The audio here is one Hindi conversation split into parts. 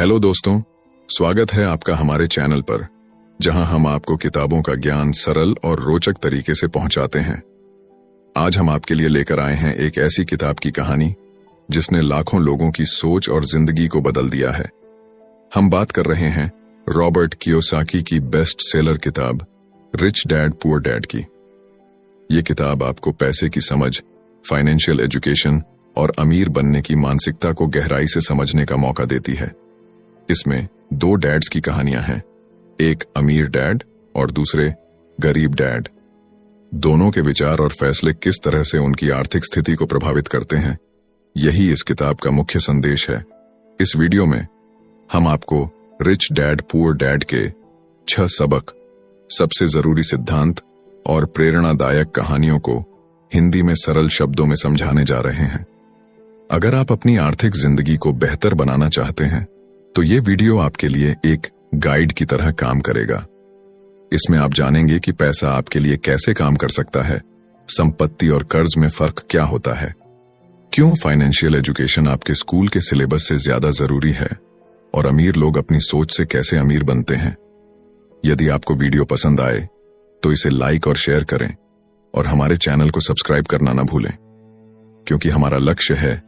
हेलो दोस्तों, स्वागत है आपका हमारे चैनल पर, जहां हम आपको किताबों का ज्ञान सरल और रोचक तरीके से पहुंचाते हैं। आज हम आपके लिए लेकर आए हैं एक ऐसी किताब की कहानी जिसने लाखों लोगों की सोच और जिंदगी को बदल दिया है। हम बात कर रहे हैं रॉबर्ट कियोसाकी की बेस्ट सेलर किताब रिच डैड पुअर डैड की। ये किताब आपको पैसे की समझ, फाइनेंशियल एजुकेशन और अमीर बनने की मानसिकता को गहराई से समझने का मौका देती है। इसमें दो डैड्स की कहानियां हैं, एक अमीर डैड और दूसरे गरीब डैड। दोनों के विचार और फैसले किस तरह से उनकी आर्थिक स्थिति को प्रभावित करते हैं, यही इस किताब का मुख्य संदेश है। इस वीडियो में हम आपको रिच डैड पुअर डैड के 6 सबक, सबसे जरूरी सिद्धांत और प्रेरणादायक कहानियों को हिंदी में सरल शब्दों में समझाने जा रहे हैं। अगर आप अपनी आर्थिक जिंदगी को बेहतर बनाना चाहते हैं तो ये वीडियो आपके लिए एक गाइड की तरह काम करेगा। इसमें आप जानेंगे कि पैसा आपके लिए कैसे काम कर सकता है, संपत्ति और कर्ज में फर्क क्या होता है, क्यों फाइनेंशियल एजुकेशन आपके स्कूल के सिलेबस से ज्यादा जरूरी है और अमीर लोग अपनी सोच से कैसे अमीर बनते हैं। यदि आपको वीडियो पसंद आए तो इसे लाइक और शेयर करें और हमारे चैनल को सब्सक्राइब करना ना भूलें, क्योंकि हमारा लक्ष्य है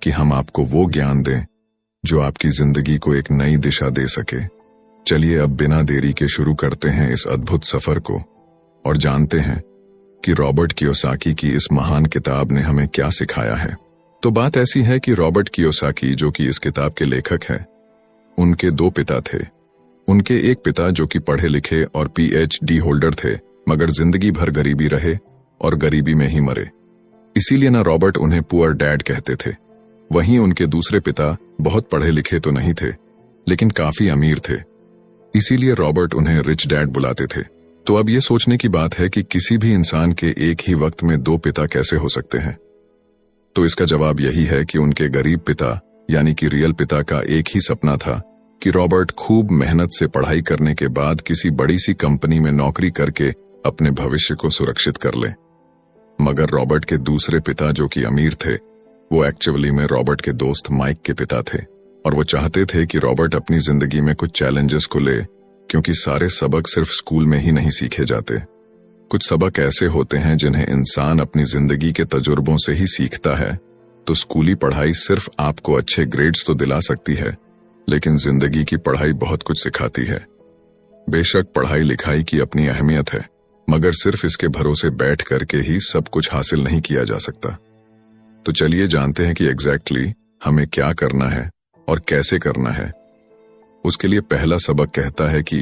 कि हम आपको वो ज्ञान दें जो आपकी जिंदगी को एक नई दिशा दे सके। चलिए अब बिना देरी के शुरू करते हैं इस अद्भुत सफर को और जानते हैं कि रॉबर्ट कियोसाकी की इस महान किताब ने हमें क्या सिखाया है। तो बात ऐसी है कि रॉबर्ट कियोसाकी, जो कि इस किताब के लेखक हैं, उनके 2 पिता थे। उनके एक पिता जो कि पढ़े लिखे और PhD होल्डर थे, मगर जिंदगी भर गरीबी रहे और गरीबी में ही मरे। इसीलिए ना रॉबर्ट उन्हें पुअर डैड कहते थे। वहीं उनके दूसरे पिता बहुत पढ़े लिखे तो नहीं थे, लेकिन काफी अमीर थे, इसीलिए रॉबर्ट उन्हें रिच डैड बुलाते थे। तो अब ये सोचने की बात है कि किसी भी इंसान के एक ही वक्त में 2 पिता कैसे हो सकते हैं। तो इसका जवाब यही है कि उनके गरीब पिता यानी कि रियल पिता का एक ही सपना था कि रॉबर्ट खूब मेहनत से पढ़ाई करने के बाद किसी बड़ी सी कंपनी में नौकरी करके अपने भविष्य को सुरक्षित कर ले। मगर रॉबर्ट के दूसरे पिता जो कि अमीर थे, वो एक्चुअली में रॉबर्ट के दोस्त माइक के पिता थे और वो चाहते थे कि रॉबर्ट अपनी जिंदगी में कुछ चैलेंजेस को ले, क्योंकि सारे सबक सिर्फ स्कूल में ही नहीं सीखे जाते। कुछ सबक ऐसे होते हैं जिन्हें इंसान अपनी जिंदगी के तजुर्बों से ही सीखता है। तो स्कूली पढ़ाई सिर्फ आपको अच्छे ग्रेड्स तो दिला सकती है, लेकिन जिंदगी की पढ़ाई बहुत कुछ सिखाती है। बेशक पढ़ाई लिखाई की अपनी अहमियत है, मगर सिर्फ इसके भरोसे बैठ करके ही सब कुछ हासिल नहीं किया जा सकता। तो चलिए जानते हैं कि एग्जैक्टली हमें क्या करना है और कैसे करना है। उसके लिए पहला सबक कहता है कि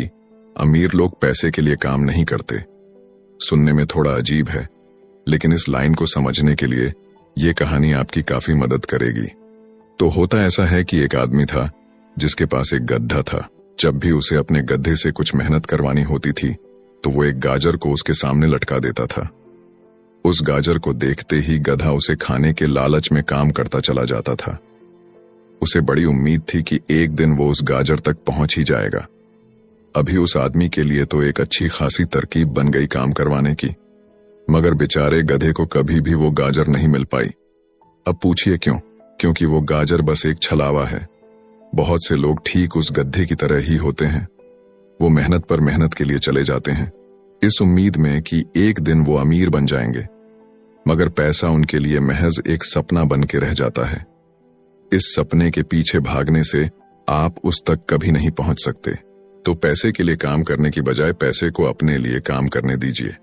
अमीर लोग पैसे के लिए काम नहीं करते। सुनने में थोड़ा अजीब है, लेकिन इस लाइन को समझने के लिए ये कहानी आपकी काफी मदद करेगी। तो होता ऐसा है कि एक आदमी था जिसके पास एक गड्ढा था। जब भी उसे अपने गड्ढे से कुछ मेहनत करवानी होती थी तो वो एक गाजर को उसके सामने लटका देता था। उस गाजर को देखते ही गधा उसे खाने के लालच में काम करता चला जाता था। उसे बड़ी उम्मीद थी कि एक दिन वो उस गाजर तक पहुंच ही जाएगा। अभी उस आदमी के लिए तो एक अच्छी खासी तरकीब बन गई काम करवाने की, मगर बेचारे गधे को कभी भी वो गाजर नहीं मिल पाई। अब पूछिए क्यों? क्योंकि वो गाजर बस एक छलावा है। बहुत से लोग ठीक उस गधे की तरह ही होते हैं। वो मेहनत पर मेहनत के लिए चले जाते हैं, इस उम्मीद में कि एक दिन वो अमीर बन जाएंगे, मगर पैसा उनके लिए महज एक सपना बन के रह जाता है। इस सपने के पीछे भागने से आप उस तक कभी नहीं पहुंच सकते। तो पैसे के लिए काम करने की बजाय पैसे को अपने लिए काम करने दीजिए।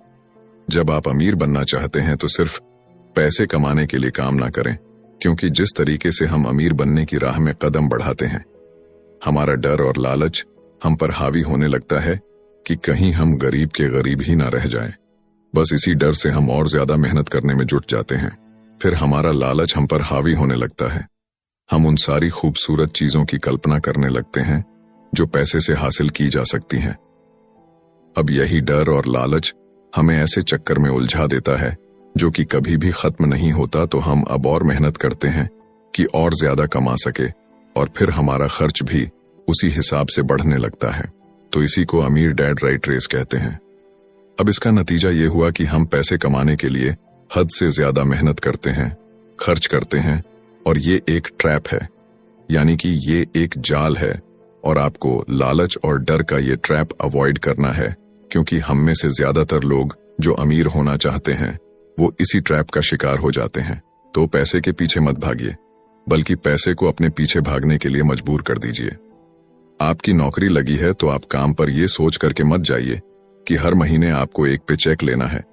जब आप अमीर बनना चाहते हैं तो सिर्फ पैसे कमाने के लिए काम ना करें, क्योंकि जिस तरीके से हम अमीर बनने की राह में कदम बढ़ाते हैं, हमारा डर और लालच हम पर हावी होने लगता है कि कहीं हम गरीब के गरीब ही ना रह जाएं। बस इसी डर से हम और ज्यादा मेहनत करने में जुट जाते हैं। फिर हमारा लालच हम पर हावी होने लगता है। हम उन सारी खूबसूरत चीजों की कल्पना करने लगते हैं जो पैसे से हासिल की जा सकती हैं। अब यही डर और लालच हमें ऐसे चक्कर में उलझा देता है जो कि कभी भी खत्म नहीं होता। तो हम अब और मेहनत करते हैं कि और ज्यादा कमा सके, और फिर हमारा खर्च भी उसी हिसाब से बढ़ने लगता है। तो इसी को अमीर डैड राइट रेस कहते हैं। अब इसका नतीजा ये हुआ कि हम पैसे कमाने के लिए हद से ज्यादा मेहनत करते हैं, खर्च करते हैं, और ये एक ट्रैप है, यानी कि ये एक जाल है और आपको लालच और डर का ये ट्रैप अवॉइड करना है, क्योंकि हम में से ज्यादातर लोग जो अमीर होना चाहते हैं वो इसी ट्रैप का शिकार हो जाते हैं। तो पैसे के पीछे मत भागिए, बल्कि पैसे को अपने पीछे भागने के लिए मजबूर कर दीजिए। आपकी नौकरी लगी है तो आप काम पर यह सोच करके मत जाइए कि हर महीने आपको एक पे चेक लेना है,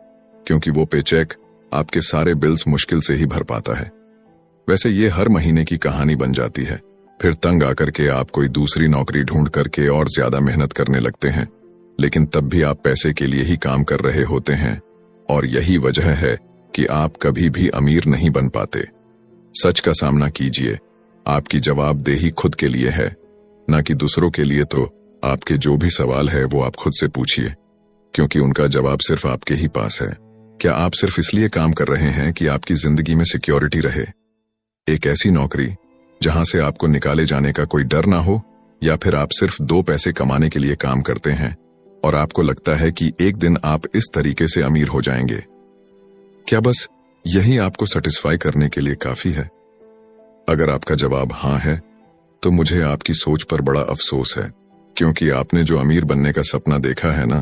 क्योंकि वो पे चेक आपके सारे बिल्स मुश्किल से ही भर पाता है। वैसे ये हर महीने की कहानी बन जाती है। फिर तंग आकर के आप कोई दूसरी नौकरी ढूंढ करके और ज्यादा मेहनत करने लगते हैं, लेकिन तब भी आप पैसे के लिए ही काम कर रहे होते हैं, और यही वजह है कि आप कभी भी अमीर नहीं बन पाते। सच का सामना कीजिए। आपकी जवाबदेही खुद के लिए है, ना कि दूसरों के लिए। तो आपके जो भी सवाल है वो आप खुद से पूछिए, क्योंकि उनका जवाब सिर्फ आपके ही पास है। क्या आप सिर्फ इसलिए काम कर रहे हैं कि आपकी जिंदगी में सिक्योरिटी रहे? एक ऐसी नौकरी जहां से आपको निकाले जाने का कोई डर ना हो, या फिर आप सिर्फ 2 पैसे कमाने के लिए काम करते हैं और आपको लगता है कि एक दिन आप इस तरीके से अमीर हो जाएंगे? क्या बस यही आपको सेटिस्फाई करने के लिए काफी है? अगर आपका जवाब हां है, तो मुझे आपकी सोच पर बड़ा अफसोस है, क्योंकि आपने जो अमीर बनने का सपना देखा है ना,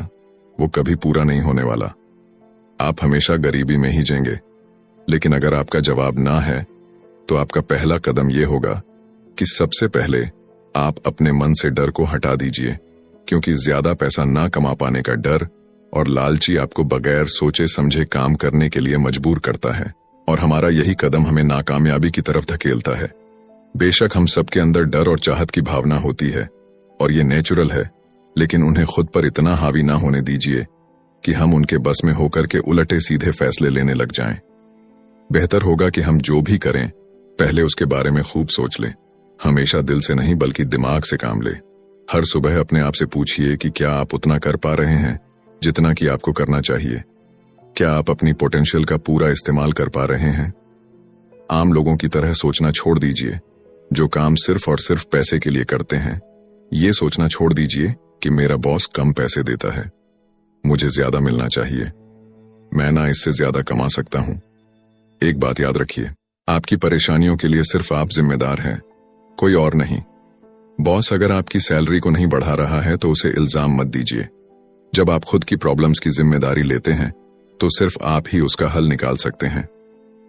वो कभी पूरा नहीं होने वाला। आप हमेशा गरीबी में ही जिएंगे। लेकिन अगर आपका जवाब ना है, तो आपका पहला कदम यह होगा कि सबसे पहले आप अपने मन से डर को हटा दीजिए, क्योंकि ज्यादा पैसा ना कमा पाने का डर और लालची आपको बगैर सोचे समझे काम करने के लिए मजबूर करता है, और हमारा यही कदम हमें नाकामयाबी की तरफ धकेलता है। बेशक हम सबके अंदर डर और चाहत की भावना होती है, और ये नेचुरल है, लेकिन उन्हें खुद पर इतना हावी ना होने दीजिए कि हम उनके बस में होकर के उलटे सीधे फैसले लेने लग जाएं। बेहतर होगा कि हम जो भी करें पहले उसके बारे में खूब सोच लें। हमेशा दिल से नहीं बल्कि दिमाग से काम लें। हर सुबह अपने आप से पूछिए कि क्या आप उतना कर पा रहे हैं जितना कि आपको करना चाहिए? क्या आप अपनी पोटेंशियल का पूरा इस्तेमाल कर पा रहे हैं? आम लोगों की तरह सोचना छोड़ दीजिए, जो काम सिर्फ और सिर्फ पैसे के लिए करते हैं। ये सोचना छोड़ दीजिए कि मेरा बॉस कम पैसे देता है, मुझे ज्यादा मिलना चाहिए, मैं ना इससे ज्यादा कमा सकता हूं। एक बात याद रखिए, आपकी परेशानियों के लिए सिर्फ आप जिम्मेदार हैं, कोई और नहीं। बॉस अगर आपकी सैलरी को नहीं बढ़ा रहा है तो उसे इल्जाम मत दीजिए। जब आप खुद की प्रॉब्लम्स की जिम्मेदारी लेते हैं तो सिर्फ आप ही उसका हल निकाल सकते हैं।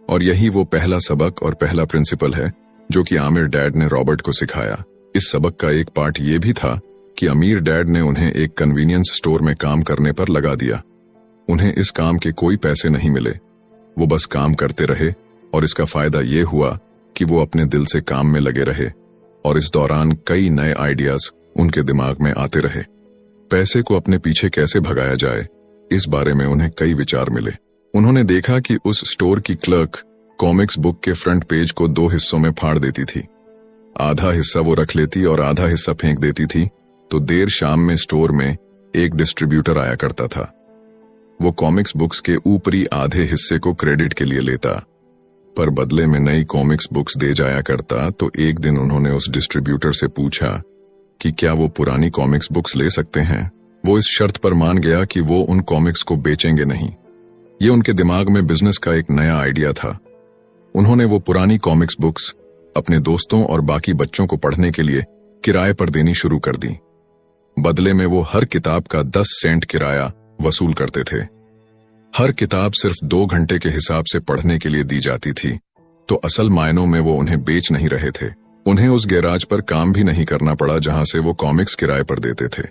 और यही वो पहला सबक और पहला प्रिंसिपल है जो कि आमिर डैड ने रॉबर्ट को सिखाया। इस सबक का एक पार्ट ये भी था कि अमीर डैड ने उन्हें एक कन्वीनियंस स्टोर में काम करने पर लगा दिया। उन्हें इस काम के कोई पैसे नहीं मिले, वो बस काम करते रहे, और इसका फायदा ये हुआ कि वो अपने दिल से काम में लगे रहे, और इस दौरान कई नए आइडियाज उनके दिमाग में आते रहे। पैसे को अपने पीछे कैसे भगाया जाए, इस बारे में उन्हें कई विचार मिले। उन्होंने देखा कि उस स्टोर की क्लर्क कॉमिक्स बुक के फ्रंट पेज को 2 हिस्सों में फाड़ देती थी। आधा हिस्सा वो रख लेती और आधा हिस्सा फेंक देती थी, तो देर शाम में स्टोर में एक डिस्ट्रीब्यूटर आया करता था। वो कॉमिक्स बुक्स के ऊपरी आधे हिस्से को क्रेडिट के लिए लेता, पर बदले में नई कॉमिक्स बुक्स दे जाया करता। तो एक दिन उन्होंने उस डिस्ट्रीब्यूटर से पूछा कि क्या वो पुरानी कॉमिक्स बुक्स ले सकते हैं। वो इस शर्त पर मान गया कि वो उन कॉमिक्स को बेचेंगे नहीं। ये उनके दिमाग में बिजनेस का एक नया आइडिया था। उन्होंने वो पुरानी कॉमिक्स बुक्स अपने दोस्तों और बाकी बच्चों को पढ़ने के लिए किराए पर देनी शुरू कर दी। बदले में वो हर किताब का 10 सेंट किराया वसूल करते थे। हर किताब सिर्फ 2 घंटे के हिसाब से पढ़ने के लिए दी जाती थी, तो असल मायनों में वो उन्हें बेच नहीं रहे थे। उन्हें उस गैराज पर काम भी नहीं करना पड़ा जहां से वो कॉमिक्स किराए पर देते थे।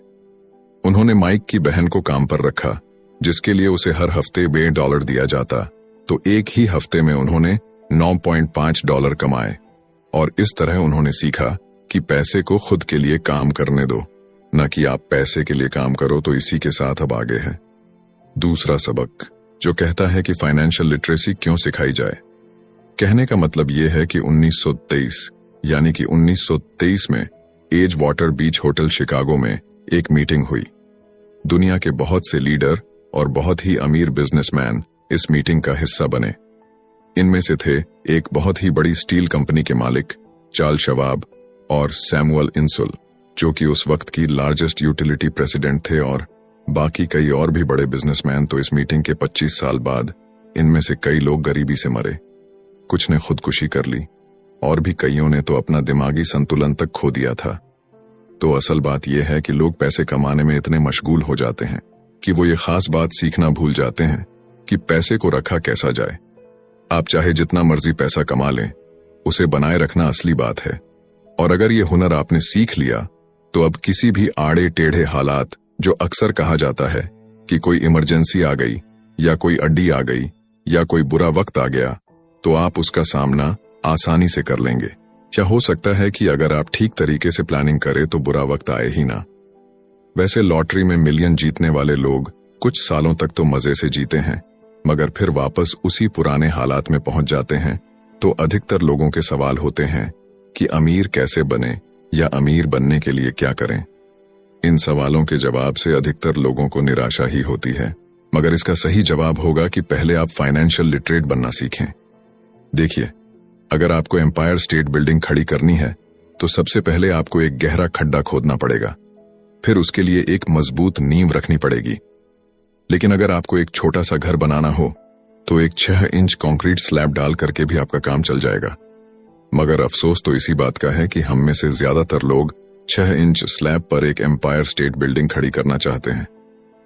उन्होंने माइक की बहन को काम पर रखा, जिसके लिए उसे हर हफ्ते $2 दिया जाता। तो एक ही हफ्ते में उन्होंने $9.5 कमाए, और इस तरह उन्होंने सीखा कि पैसे को खुद के लिए काम करने दो, न कि आप पैसे के लिए काम करो। तो इसी के साथ अब आगे है दूसरा सबक, जो कहता है कि फाइनेंशियल लिटरेसी क्यों सिखाई जाए। कहने का मतलब यह है कि 1923 यानी कि 1923 में एज वाटर बीच होटल शिकागो में एक मीटिंग हुई। दुनिया के बहुत से लीडर और बहुत ही अमीर बिजनेसमैन इस मीटिंग का हिस्सा बने। इनमें से थे एक बहुत ही बड़ी स्टील कंपनी के मालिक चार्ल्स शवाब और सैमुअल इंसुल, जो कि उस वक्त की लार्जेस्ट यूटिलिटी प्रेसिडेंट थे, और बाकी कई और भी बड़े बिजनेसमैन। तो इस मीटिंग के 25 साल बाद इनमें से कई लोग गरीबी से मरे, कुछ ने खुदकुशी कर ली, और भी कईयों ने तो अपना दिमागी संतुलन तक खो दिया था। तो असल बात यह है कि लोग पैसे कमाने में इतने मशगूल हो जाते हैं कि वो ये खास बात सीखना भूल जाते हैं कि पैसे को रखा कैसा जाए। आप चाहे जितना मर्जी पैसा कमा लें, उसे बनाए रखना असली बात है। और अगर ये हुनर आपने सीख लिया तो अब किसी भी आड़े टेढ़े हालात, जो अक्सर कहा जाता है कि कोई इमरजेंसी आ गई या कोई अड्डी आ गई या कोई बुरा वक्त आ गया, तो आप उसका सामना आसानी से कर लेंगे। या हो सकता है कि अगर आप ठीक तरीके से प्लानिंग करें तो बुरा वक्त आए ही ना। वैसे लॉटरी में मिलियन जीतने वाले लोग कुछ सालों तक तो मजे से जीते हैं, मगर फिर वापस उसी पुराने हालात में पहुंच जाते हैं। तो अधिकतर लोगों के सवाल होते हैं कि अमीर कैसे बने या अमीर बनने के लिए क्या करें। इन सवालों के जवाब से अधिकतर लोगों को निराशा ही होती है, मगर इसका सही जवाब होगा कि पहले आप फाइनेंशियल लिटरेट बनना सीखें। देखिए, अगर आपको एम्पायर स्टेट बिल्डिंग खड़ी करनी है तो सबसे पहले आपको एक गहरा खड्डा खोदना पड़ेगा, फिर उसके लिए एक मजबूत नींव रखनी पड़ेगी। लेकिन अगर आपको एक छोटा सा घर बनाना हो तो एक 6 इंच कंक्रीट स्लैब डाल करके भी आपका काम चल जाएगा। मगर अफसोस तो इसी बात का है कि हम में से ज्यादातर लोग 6 इंच स्लैब पर एक एम्पायर स्टेट बिल्डिंग खड़ी करना चाहते हैं,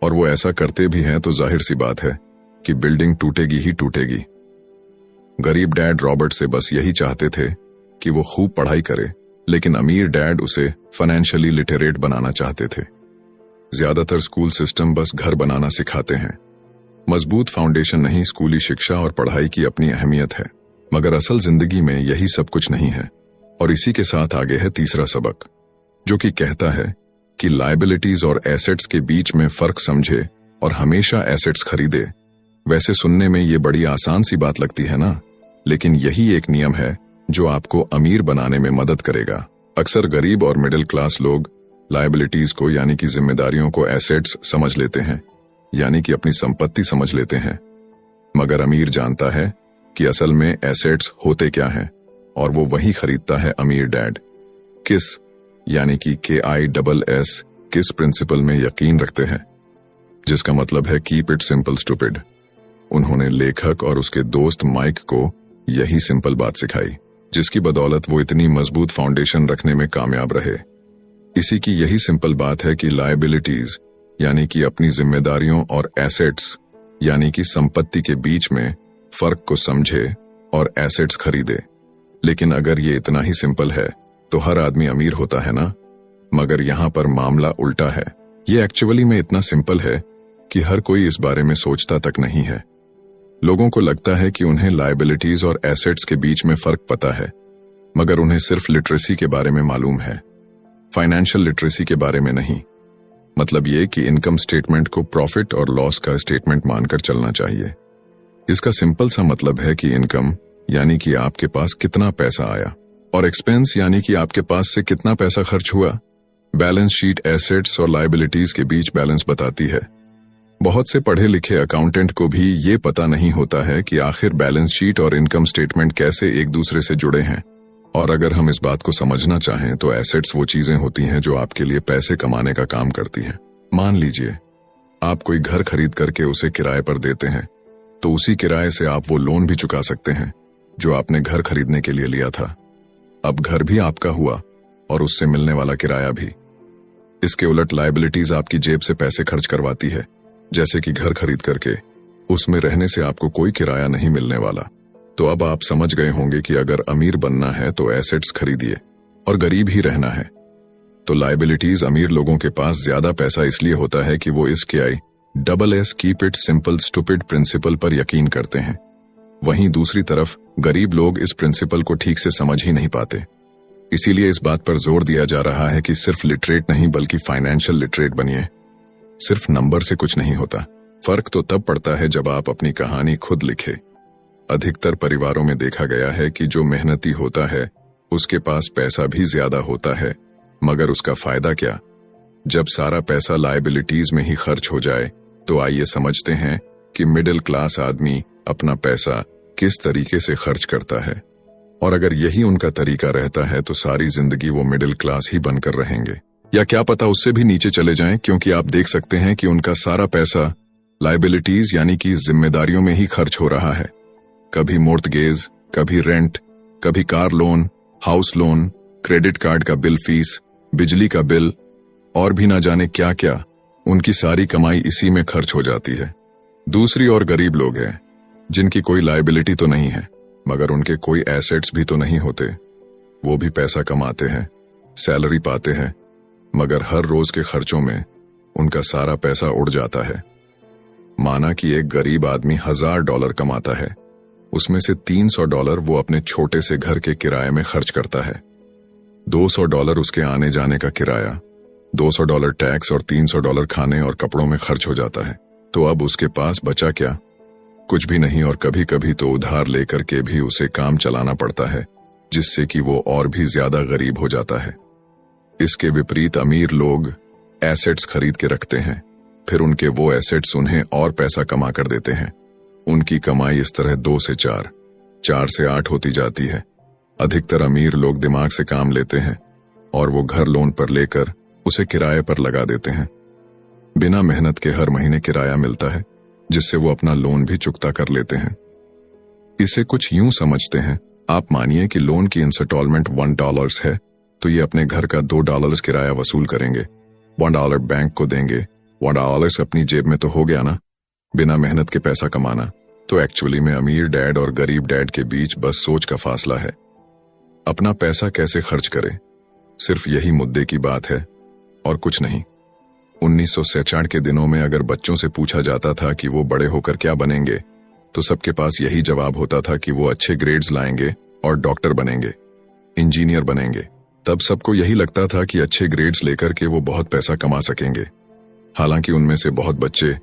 और वो ऐसा करते भी हैं तो जाहिर सी बात है कि बिल्डिंग टूटेगी ही टूटेगी। गरीब डैड रॉबर्ट से बस यही चाहते थे कि वो खूब पढ़ाई करे, लेकिन अमीर डैड उसे फाइनेंशियली लिटरेट बनाना चाहते थे। ज्यादातर स्कूल सिस्टम बस घर बनाना सिखाते हैं, मजबूत फाउंडेशन नहीं। स्कूली शिक्षा और पढ़ाई की अपनी अहमियत है, मगर असल जिंदगी में यही सब कुछ नहीं है। और इसी के साथ आगे है तीसरा सबक, जो कि कहता है कि लायबिलिटीज और एसेट्स के बीच में फर्क समझे और हमेशा एसेट्स खरीदे। वैसे सुनने में ये बड़ी आसान सी बात लगती है ना, लेकिन यही एक नियम है जो आपको अमीर बनाने में मदद करेगा। अक्सर गरीब और मिडिल क्लास लोग लायबिलिटीज को यानी कि जिम्मेदारियों को एसेट्स समझ लेते हैं, यानी कि अपनी संपत्ति समझ लेते हैं। मगर अमीर जानता है कि असल में एसेट्स होते क्या हैं, और वो वही खरीदता है अमीर डैड। किस यानी कि KISS किस प्रिंसिपल में यकीन रखते हैं, जिसका मतलब है कीप इट सिंपल स्टूपिड। उन्होंने लेखक और उसके दोस्त माइक को यही सिंपल बात सिखाई, जिसकी बदौलत वो इतनी मजबूत फाउंडेशन रखने में कामयाब रहे। इसी की यही सिंपल बात है कि लायबिलिटीज यानी कि अपनी जिम्मेदारियों और एसेट्स यानी कि संपत्ति के बीच में फर्क को समझे और एसेट्स खरीदे। लेकिन अगर ये इतना ही सिंपल है तो हर आदमी अमीर होता है ना। मगर यहाँ पर मामला उल्टा है। ये एक्चुअली में इतना सिंपल है कि हर कोई इस बारे में सोचता तक नहीं है। लोगों को लगता है कि उन्हें लायबिलिटीज और एसेट्स के बीच में फर्क पता है, मगर उन्हें सिर्फ लिटरेसी के बारे में मालूम है, फाइनेंशियल लिटरेसी के बारे में नहीं। मतलब ये कि इनकम स्टेटमेंट को प्रॉफिट और लॉस का स्टेटमेंट मानकर चलना चाहिए। इसका सिंपल सा मतलब है कि इनकम यानी कि आपके पास कितना पैसा आया, और एक्सपेंस यानी कि आपके पास से कितना पैसा खर्च हुआ। बैलेंस शीट एसेट्स और लायबिलिटीज के बीच बैलेंस बताती है। बहुत से पढ़े लिखे अकाउंटेंट को भी ये पता नहीं होता है कि आखिर बैलेंस शीट और इनकम स्टेटमेंट कैसे एक दूसरे से जुड़े हैं। और अगर हम इस बात को समझना चाहें तो एसेट्स वो चीजें होती हैं जो आपके लिए पैसे कमाने का काम करती हैं। मान लीजिए आप कोई घर खरीद करके उसे किराए पर देते हैं, तो उसी किराए से आप वो लोन भी चुका सकते हैं जो आपने घर खरीदने के लिए लिया था। अब घर भी आपका हुआ और उससे मिलने वाला किराया भी। इसके उलट लायबिलिटीज आपकी जेब से पैसे खर्च करवाती है, जैसे कि घर खरीद करके उसमें रहने से आपको कोई किराया नहीं मिलने वाला। तो अब आप समझ गए होंगे कि अगर अमीर बनना है तो एसेट्स खरीदिए, और गरीब ही रहना है तो लायबिलिटीज। अमीर लोगों के पास ज्यादा पैसा इसलिए होता है कि वो इस KISS keep it simple stupid principle पर यकीन करते हैं। वहीं दूसरी तरफ गरीब लोग इस प्रिंसिपल को ठीक से समझ ही नहीं पाते। इसीलिए इस बात पर जोर दिया जा रहा है कि सिर्फ लिटरेट नहीं बल्कि फाइनेंशियल लिटरेट बनिए। सिर्फ नंबर से कुछ नहीं होता। फर्क तो तब पड़ता है जब आप अपनी कहानी खुद लिखे। अधिकतर परिवारों में देखा गया है कि जो मेहनती होता है उसके पास पैसा भी ज्यादा होता है, मगर उसका फायदा क्या? जब सारा पैसा लायबिलिटीज में ही खर्च हो जाए तो आइए समझते हैं कि मिडिल क्लास आदमी अपना पैसा किस तरीके से खर्च करता है। और अगर यही उनका तरीका रहता है तो सारी जिंदगी वो मिडिल क्लास ही बनकर रहेंगे, या क्या पता उससे भी नीचे चले जाएं, क्योंकि आप देख सकते हैं कि उनका सारा पैसा लायबिलिटीज यानी कि जिम्मेदारियों में ही खर्च हो रहा है। कभी मोर्टगेज, कभी रेंट, कभी car loan, house loan, credit card का बिल फीस, बिजली का बिल और भी ना जाने क्या क्या, उनकी सारी कमाई इसी में खर्च हो जाती है। दूसरी ओर गरीब लोग हैं जिनकी कोई लायबिलिटी तो नहीं है, मगर उनके कोई एसेट्स भी तो नहीं होते। वो भी पैसा कमाते हैं, सैलरी पाते हैं, मगर हर रोज के खर्चों में उनका सारा पैसा उड़ जाता है। माना कि एक गरीब आदमी $1000 कमाता है, उसमें से $300 वो अपने छोटे से घर के किराए में खर्च करता है, $200 उसके आने जाने का किराया, $200 टैक्स और $300 खाने और कपड़ों में खर्च हो जाता है। तो अब उसके पास बचा क्या? कुछ भी नहीं, और कभी कभी तो उधार लेकर के भी उसे काम चलाना पड़ता है, जिससे कि वो और भी ज्यादा गरीब हो जाता है। इसके विपरीत अमीर लोग एसेट्स खरीद के रखते हैं, फिर उनके वो एसेट्स उन्हें और पैसा कमा कर देते हैं। उनकी कमाई इस तरह 2 से 4, 4 से 8 होती जाती है। अधिकतर अमीर लोग दिमाग से काम लेते हैं और वो घर लोन पर लेकर उसे किराए पर लगा देते हैं। बिना मेहनत के हर महीने किराया मिलता है, जिससे वो अपना लोन भी चुकता कर लेते हैं। इसे कुछ यूं समझते हैं, आप मानिए कि लोन की इंस्टॉलमेंट $1 है, तो ये अपने घर का $2 किराया वसूल करेंगे, $1 बैंक को देंगे, $1 अपनी जेब में तो हो गया ना, बिना मेहनत के पैसा कमाना। तो एक्चुअली में अमीर डैड और गरीब डैड के बीच बस सोच का फासला है। अपना पैसा कैसे खर्च करें, सिर्फ यही मुद्दे की बात है और कुछ नहीं। 1966 के दिनों में अगर बच्चों से पूछा जाता था कि वो बड़े होकर क्या बनेंगे, तो सबके पास यही जवाब होता था कि वो अच्छे ग्रेड्स लाएंगे और डॉक्टर बनेंगे, इंजीनियर बनेंगे। तब सबको यही लगता था कि अच्छे ग्रेड्स लेकर के वो बहुत पैसा कमा सकेंगे। हालांकि उनमें से बहुत बच्चे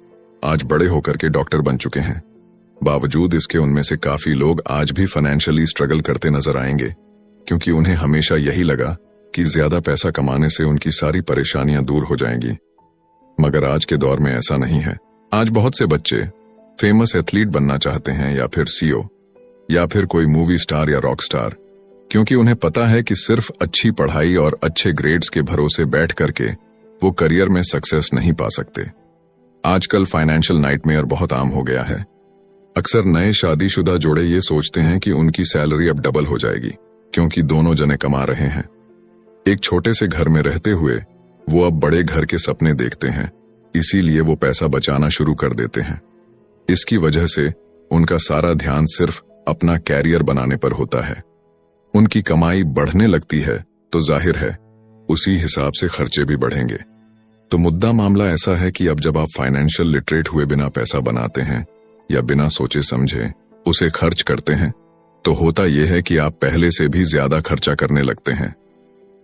आज बड़े होकर के डॉक्टर बन चुके हैं। बावजूद इसके उनमें से काफी लोग आज भी फाइनेंशियली स्ट्रगल करते नजर आएंगे, क्योंकि उन्हें हमेशा यही लगा कि ज्यादा पैसा कमाने से उनकी सारी परेशानियां दूर हो जाएंगी। मगर आज के दौर में ऐसा नहीं है। आज बहुत से बच्चे फेमस एथलीट बनना चाहते हैं, या फिर सीईओ, या फिर कोई मूवी स्टार या रॉक स्टार, क्योंकि उन्हें पता है कि सिर्फ अच्छी पढ़ाई और अच्छे ग्रेड्स के भरोसे बैठ करके वो करियर में सक्सेस नहीं पा सकते। आजकल फाइनेंशियल नाइटमेयर बहुत आम हो गया है। अक्सर नए शादीशुदा जोड़े ये सोचते हैं कि उनकी सैलरी अब डबल हो जाएगी, क्योंकि दोनों जने कमा रहे हैं। एक छोटे से घर में रहते हुए वो अब बड़े घर के सपने देखते हैं, इसीलिए वो पैसा बचाना शुरू कर देते हैं। इसकी वजह से उनका सारा ध्यान सिर्फ अपना कैरियर बनाने पर होता है। उनकी कमाई बढ़ने लगती है तो जाहिर है उसी हिसाब से खर्चे भी बढ़ेंगे। तो मुद्दा मामला ऐसा है कि अब जब आप फाइनेंशियल लिटरेट हुए बिना पैसा बनाते हैं या बिना सोचे समझे उसे खर्च करते हैं, तो होता यह है कि आप पहले से भी ज्यादा खर्चा करने लगते हैं।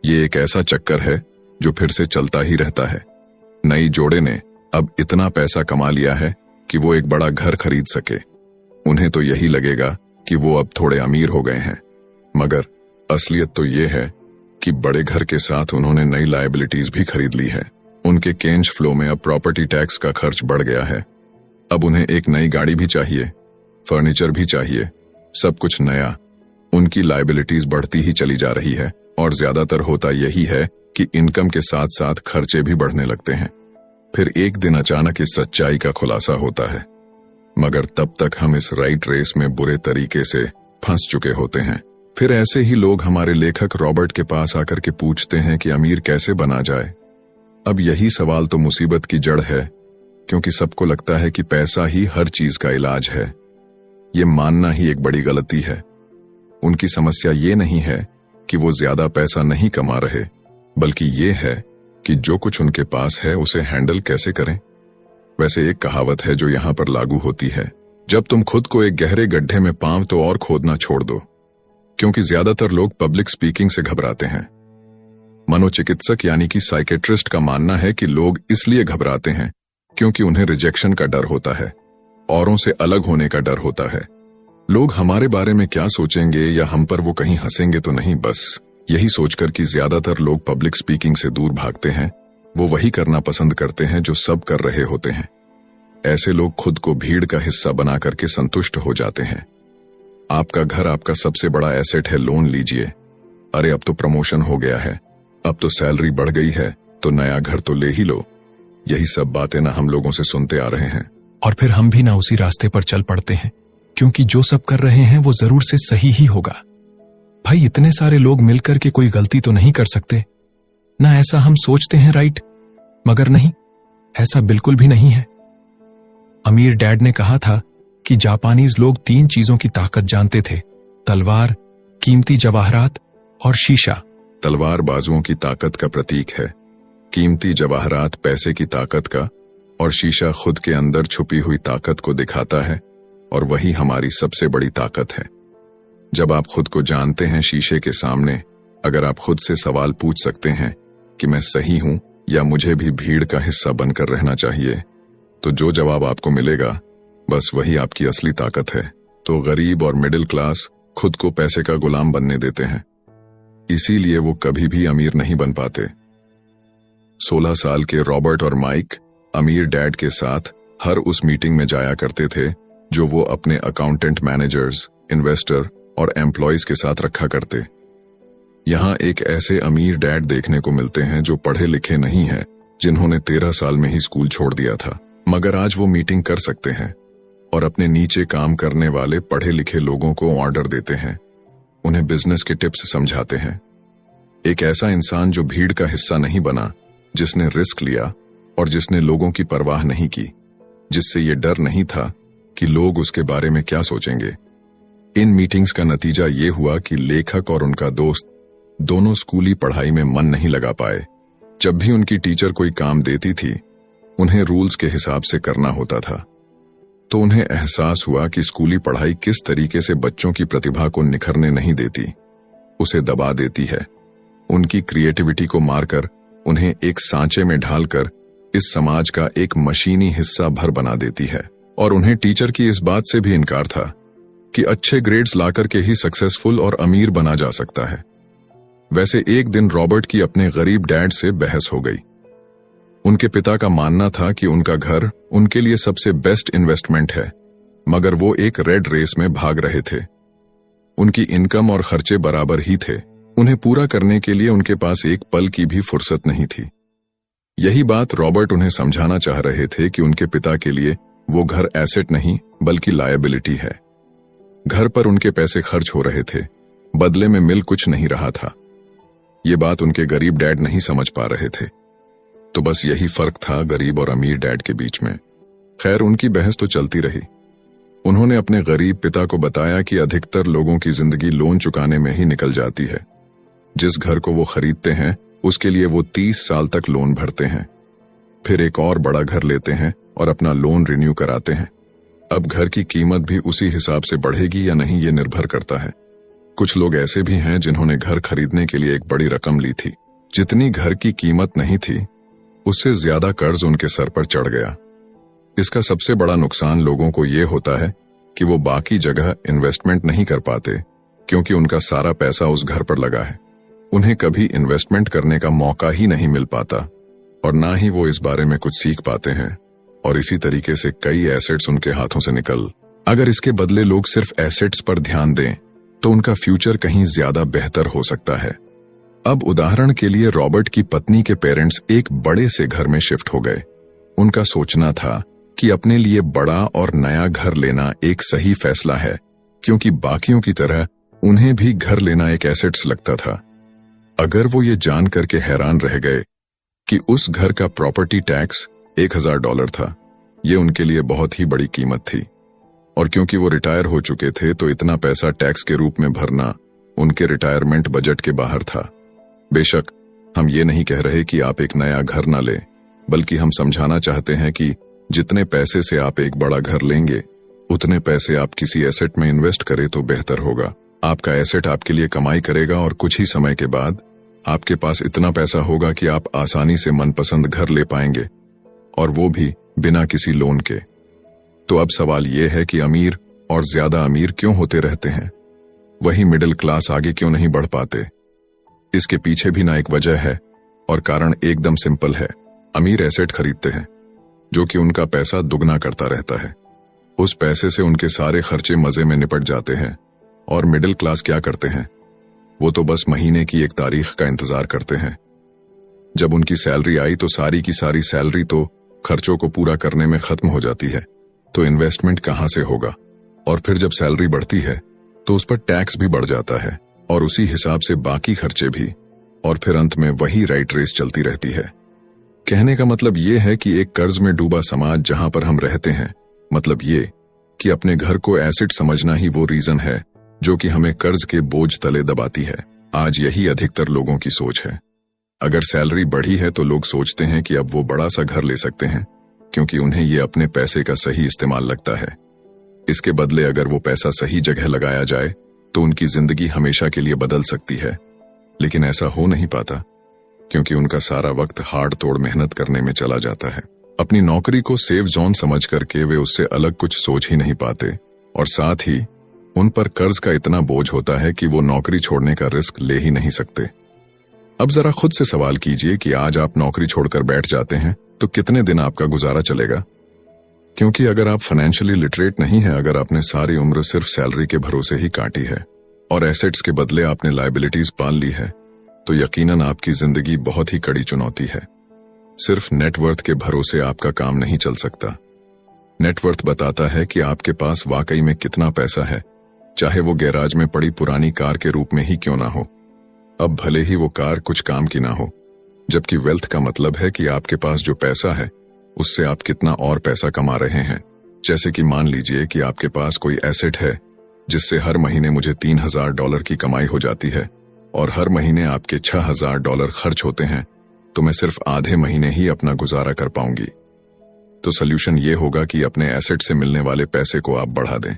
ये एक ऐसा चक्कर है जो फिर से चलता ही रहता है। नई जोड़े ने अब इतना पैसा कमा लिया है कि वो एक बड़ा घर खरीद सके। उन्हें तो यही लगेगा कि वो अब थोड़े अमीर हो गए हैं, मगर असलियत तो ये है कि बड़े घर के साथ उन्होंने नई लायबिलिटीज भी खरीद ली है। उनके कैश फ्लो में अब प्रॉपर्टी टैक्स का खर्च बढ़ गया है। अब उन्हें एक नई गाड़ी भी चाहिए, फर्नीचर भी चाहिए, सब कुछ नया। उनकी लायबिलिटीज बढ़ती ही चली जा रही है, और ज्यादातर होता यही है कि इनकम के साथ साथ खर्चे भी बढ़ने लगते हैं। फिर एक दिन अचानक इस सच्चाई का खुलासा होता है, मगर तब तक हम इस राइट रेस में बुरे तरीके से फंस चुके होते हैं। फिर ऐसे ही लोग हमारे लेखक रॉबर्ट के पास आकर के पूछते हैं कि अमीर कैसे बना जाए। अब यही सवाल तो मुसीबत की जड़ है, क्योंकि सबको लगता है कि पैसा ही हर चीज का इलाज है। ये मानना ही एक बड़ी गलती है। उनकी समस्या ये नहीं है कि वो ज्यादा पैसा नहीं कमा रहे, बल्कि ये है कि जो कुछ उनके पास है उसे हैंडल कैसे करें। वैसे एक कहावत है जो यहाँ पर लागू होती है, जब तुम खुद को एक गहरे गड्ढे में पांव तो और खोदना छोड़ दो। क्योंकि ज्यादातर लोग पब्लिक स्पीकिंग से घबराते हैं। मनोचिकित्सक यानी कि साइकेट्रिस्ट का मानना है कि लोग इसलिए घबराते हैं क्योंकि उन्हें रिजेक्शन का डर होता है, औरों से अलग होने का डर होता है। लोग हमारे बारे में क्या सोचेंगे या हम पर वो कहीं हंसेंगे तो नहीं, बस यही सोचकर कि ज्यादातर लोग पब्लिक स्पीकिंग से दूर भागते हैं। वो वही करना पसंद करते हैं जो सब कर रहे होते हैं। ऐसे लोग खुद को भीड़ का हिस्सा बना करके संतुष्ट हो जाते हैं। आपका घर आपका सबसे बड़ा एसेट है, लोन लीजिए। अरे अब तो प्रमोशन हो गया है, अब तो सैलरी बढ़ गई है, तो नया घर तो ले ही लो। यही सब बातें ना हम लोगों से सुनते आ रहे हैं, और फिर हम भी ना उसी रास्ते पर चल पड़ते हैं, क्योंकि जो सब कर रहे हैं वो जरूर से सही ही होगा। भाई इतने सारे लोग मिलकर के कोई गलती तो नहीं कर सकते। ना ऐसा हम सोचते हैं, राइट? मगर नहीं, ऐसा बिल्कुल भी नहीं है। अमीर डैड ने कहा था कि जापानीज लोग 3 चीजों की ताकत जानते थे: तलवार, कीमती जवाहरात और शीशा। तलवार बाजुओं की ताकत का प्रतीक है, कीमती जवाहरात पैसे की ताकत का, और शीशा खुद के अंदर छुपी हुई ताकत को दिखाता है, और वही हमारी सबसे बड़ी ताकत है। जब आप खुद को जानते हैं शीशे के सामने, अगर आप खुद से सवाल पूछ सकते हैं कि मैं सही हूं या मुझे भी भीड़ का हिस्सा बनकर रहना चाहिए, तो जो जवाब आपको मिलेगा बस वही आपकी असली ताकत है। तो गरीब और मिडिल क्लास खुद को पैसे का गुलाम बनने देते हैं, इसीलिए वो कभी भी अमीर नहीं बन पाते। 16 साल के रॉबर्ट और माइक अमीर डैड के साथ हर उस मीटिंग में जाया करते थे जो वो अपने अकाउंटेंट, मैनेजर्स, इन्वेस्टर और एम्प्लॉयज के साथ रखा करते। यहाँ एक ऐसे अमीर डैड देखने को मिलते हैं जो पढ़े लिखे नहीं हैं, जिन्होंने 13 साल में ही स्कूल छोड़ दिया था, मगर आज वो मीटिंग कर सकते हैं और अपने नीचे काम करने वाले पढ़े लिखे लोगों को ऑर्डर देते हैं, उन्हें बिजनेस के टिप्स समझाते हैं। एक ऐसा इंसान जो भीड़ का हिस्सा नहीं बना, जिसने रिस्क लिया और जिसने लोगों की परवाह नहीं की, जिससे ये डर नहीं था कि लोग उसके बारे में क्या सोचेंगे। इन मीटिंग्स का नतीजा ये हुआ कि लेखक और उनका दोस्त दोनों स्कूली पढ़ाई में मन नहीं लगा पाए। जब भी उनकी टीचर कोई काम देती थी, उन्हें रूल्स के हिसाब से करना होता था, तो उन्हें एहसास हुआ कि स्कूली पढ़ाई किस तरीके से बच्चों की प्रतिभा को निखरने नहीं देती, उसे दबा देती है। उनकी क्रिएटिविटी को मारकर उन्हें एक सांचे में ढालकर इस समाज का एक मशीनी हिस्सा भर बना देती है। और उन्हें टीचर की इस बात से भी इनकार था कि अच्छे ग्रेड्स लाकर के ही सक्सेसफुल और अमीर बना जा सकता है। वैसे एक दिन रॉबर्ट की अपने गरीब डैड से बहस हो गई। उनके पिता का मानना था कि उनका घर उनके लिए सबसे बेस्ट इन्वेस्टमेंट है, मगर वो एक रेड रेस में भाग रहे थे। उनकी इनकम और खर्चे बराबर ही थे, उन्हें पूरा करने के लिए उनके पास एक पल की भी फुर्सत नहीं थी। यही बात रॉबर्ट उन्हें समझाना चाह रहे थे कि उनके पिता के लिए वो घर एसेट नहीं बल्कि लायबिलिटी है। घर पर उनके पैसे खर्च हो रहे थे, बदले में मिल कुछ नहीं रहा था। ये बात उनके गरीब डैड नहीं समझ पा रहे थे। तो बस यही फर्क था गरीब और अमीर डैड के बीच में। खैर, उनकी बहस तो चलती रही। उन्होंने अपने गरीब पिता को बताया कि अधिकतर लोगों की जिंदगी लोन चुकाने में ही निकल जाती है। जिस घर को वो खरीदते हैं उसके लिए वो 30 साल तक लोन भरते हैं, फिर एक और बड़ा घर लेते हैं और अपना लोन रिन्यू कराते हैं। अब घर की कीमत भी उसी हिसाब से बढ़ेगी या नहीं, ये निर्भर करता है। कुछ लोग ऐसे भी हैं जिन्होंने घर खरीदने के लिए एक बड़ी रकम ली थी। जितनी घर की कीमत नहीं थी, उससे ज्यादा कर्ज उनके सर पर चढ़ गया। इसका सबसे बड़ा नुकसान लोगों को ये होता है कि वो बाकी जगह इन्वेस्टमेंट नहीं कर पाते, क्योंकि उनका सारा पैसा उस घर पर लगा है। उन्हें कभी इन्वेस्टमेंट करने का मौका ही नहीं मिल पाता और ना ही वो इस बारे में कुछ सीख पाते हैं, और इसी तरीके से कई एसेट्स उनके हाथों से निकल। अगर इसके बदले लोग सिर्फ एसेट्स पर ध्यान दें तो उनका फ्यूचर कहीं ज्यादा बेहतर हो सकता है। अब उदाहरण के लिए रॉबर्ट की पत्नी के पेरेंट्स एक बड़े से घर में शिफ्ट हो गए। उनका सोचना था कि अपने लिए बड़ा और नया घर लेना एक सही फैसला है, क्योंकि बाकियों की तरह उन्हें भी घर लेना एक एसेट्स लगता था। अगर वो ये जान करके हैरान रह गए कि उस घर का प्रॉपर्टी टैक्स $1000 था, ये उनके लिए बहुत ही बड़ी कीमत थी, और क्योंकि वो रिटायर हो चुके थे तो इतना पैसा टैक्स के रूप में भरना उनके रिटायरमेंट बजट के बाहर था। बेशक हम ये नहीं कह रहे कि आप एक नया घर ना लें, बल्कि हम समझाना चाहते हैं कि जितने पैसे से आप एक बड़ा घर लेंगे, उतने पैसे आप किसी एसेट में इन्वेस्ट करें तो बेहतर होगा। आपका एसेट आपके लिए कमाई करेगा और कुछ ही समय के बाद आपके पास इतना पैसा होगा कि आप आसानी से मनपसंद घर ले पाएंगे, और वो भी बिना किसी लोन के। तो अब सवाल ये है कि अमीर और ज्यादा अमीर क्यों होते रहते हैं, वही मिडिल क्लास आगे क्यों नहीं बढ़ पाते? इसके पीछे भी ना एक वजह है, और कारण एकदम सिंपल है। अमीर एसेट खरीदते हैं जो कि उनका पैसा दुगना करता रहता है। उस पैसे से उनके सारे खर्चे मजे में निपट जाते हैं, और मिडिल क्लास क्या करते हैं? वो तो बस महीने की एक तारीख का इंतजार करते हैं। जब उनकी सैलरी आई तो सारी की सारी सैलरी तो खर्चों को पूरा करने में खत्म हो जाती है, तो इन्वेस्टमेंट कहां से होगा? और फिर जब सैलरी बढ़ती है तो उस पर टैक्स भी बढ़ जाता है, और उसी हिसाब से बाकी खर्चे भी, और फिर अंत में वही राइट रेस चलती रहती है। कहने का मतलब ये है कि एक कर्ज में डूबा समाज जहां पर हम रहते हैं, मतलब ये कि अपने घर को एसेट समझना ही वो रीजन है जो कि हमें कर्ज के बोझ तले दबाती है। आज यही अधिकतर लोगों की सोच है। अगर सैलरी बढ़ी है तो लोग सोचते हैं कि अब वो बड़ा सा घर ले सकते हैं, क्योंकि उन्हें ये अपने पैसे का सही इस्तेमाल लगता है। इसके बदले अगर वो पैसा सही जगह लगाया जाए तो उनकी जिंदगी हमेशा के लिए बदल सकती है। लेकिन ऐसा हो नहीं पाता, क्योंकि उनका सारा वक्त हाड़ तोड़ मेहनत करने में चला जाता है। अपनी नौकरी को सेफ जोन समझ करके वे उससे अलग कुछ सोच ही नहीं पाते, और साथ ही उन पर कर्ज का इतना बोझ होता है कि वो नौकरी छोड़ने का रिस्क ले ही नहीं सकते। अब जरा खुद से सवाल कीजिए कि आज आप नौकरी छोड़कर बैठ जाते हैं तो कितने दिन आपका गुजारा चलेगा? क्योंकि अगर आप फाइनेंशियली लिटरेट नहीं है, अगर आपने सारी उम्र सिर्फ सैलरी के भरोसे ही काटी है और एसेट्स के बदले आपने लायबिलिटीज पाल ली है, तो यकीनन आपकी जिंदगी बहुत ही कड़ी चुनौती है। सिर्फ नेटवर्थ के भरोसे आपका काम नहीं चल सकता। नेटवर्थ बताता है कि आपके पास वाकई में कितना पैसा है, चाहे वो गैराज में पड़ी पुरानी कार के रूप में ही क्यों ना हो। अब भले ही वो कार कुछ काम की ना हो, जबकि वेल्थ का मतलब है कि आपके पास जो पैसा है उससे आप कितना और पैसा कमा रहे हैं। जैसे कि मान लीजिए कि आपके पास कोई एसेट है जिससे हर महीने मुझे $3000 की कमाई हो जाती है और हर महीने आपके $6000 खर्च होते हैं, तो मैं सिर्फ आधे महीने ही अपना गुजारा कर पाऊंगी। तो सल्यूशन ये होगा कि अपने एसेट से मिलने वाले पैसे को आप बढ़ा दें।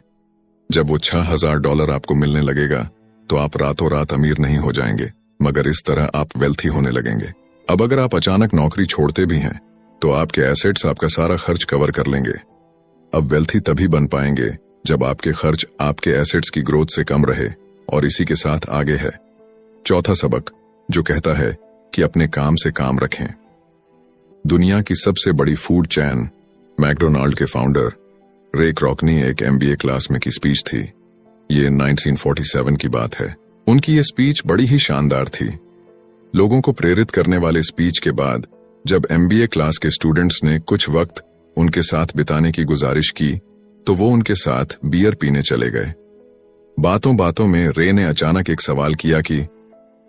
जब वो $6000 आपको मिलने लगेगा तो आप रातों रात अमीर नहीं हो जाएंगे, मगर इस तरह आप वेल्थी होने लगेंगे। अब अगर आप अचानक नौकरी छोड़ते भी हैं तो आपके एसेट्स आपका सारा खर्च कवर कर लेंगे। अब वेल्थी तभी बन पाएंगे जब आपके खर्च आपके एसेट्स की ग्रोथ से कम रहे, और इसी के साथ आगे है चौथा सबक, जो कहता है कि अपने काम से काम रखें। दुनिया की सबसे बड़ी फूड चैन मैकडोनाल्ड के फाउंडर रे क्रॉकनी एक MBA क्लास में की स्पीच थी। ये 1947 की बात है। उनकी ये स्पीच बड़ी ही शानदार थी। लोगों को प्रेरित करने वाले स्पीच के बाद जब MBA क्लास के स्टूडेंट्स ने कुछ वक्त उनके साथ बिताने की गुजारिश की तो वो उनके साथ बियर पीने चले गए। बातों बातों में रे ने अचानक एक सवाल किया कि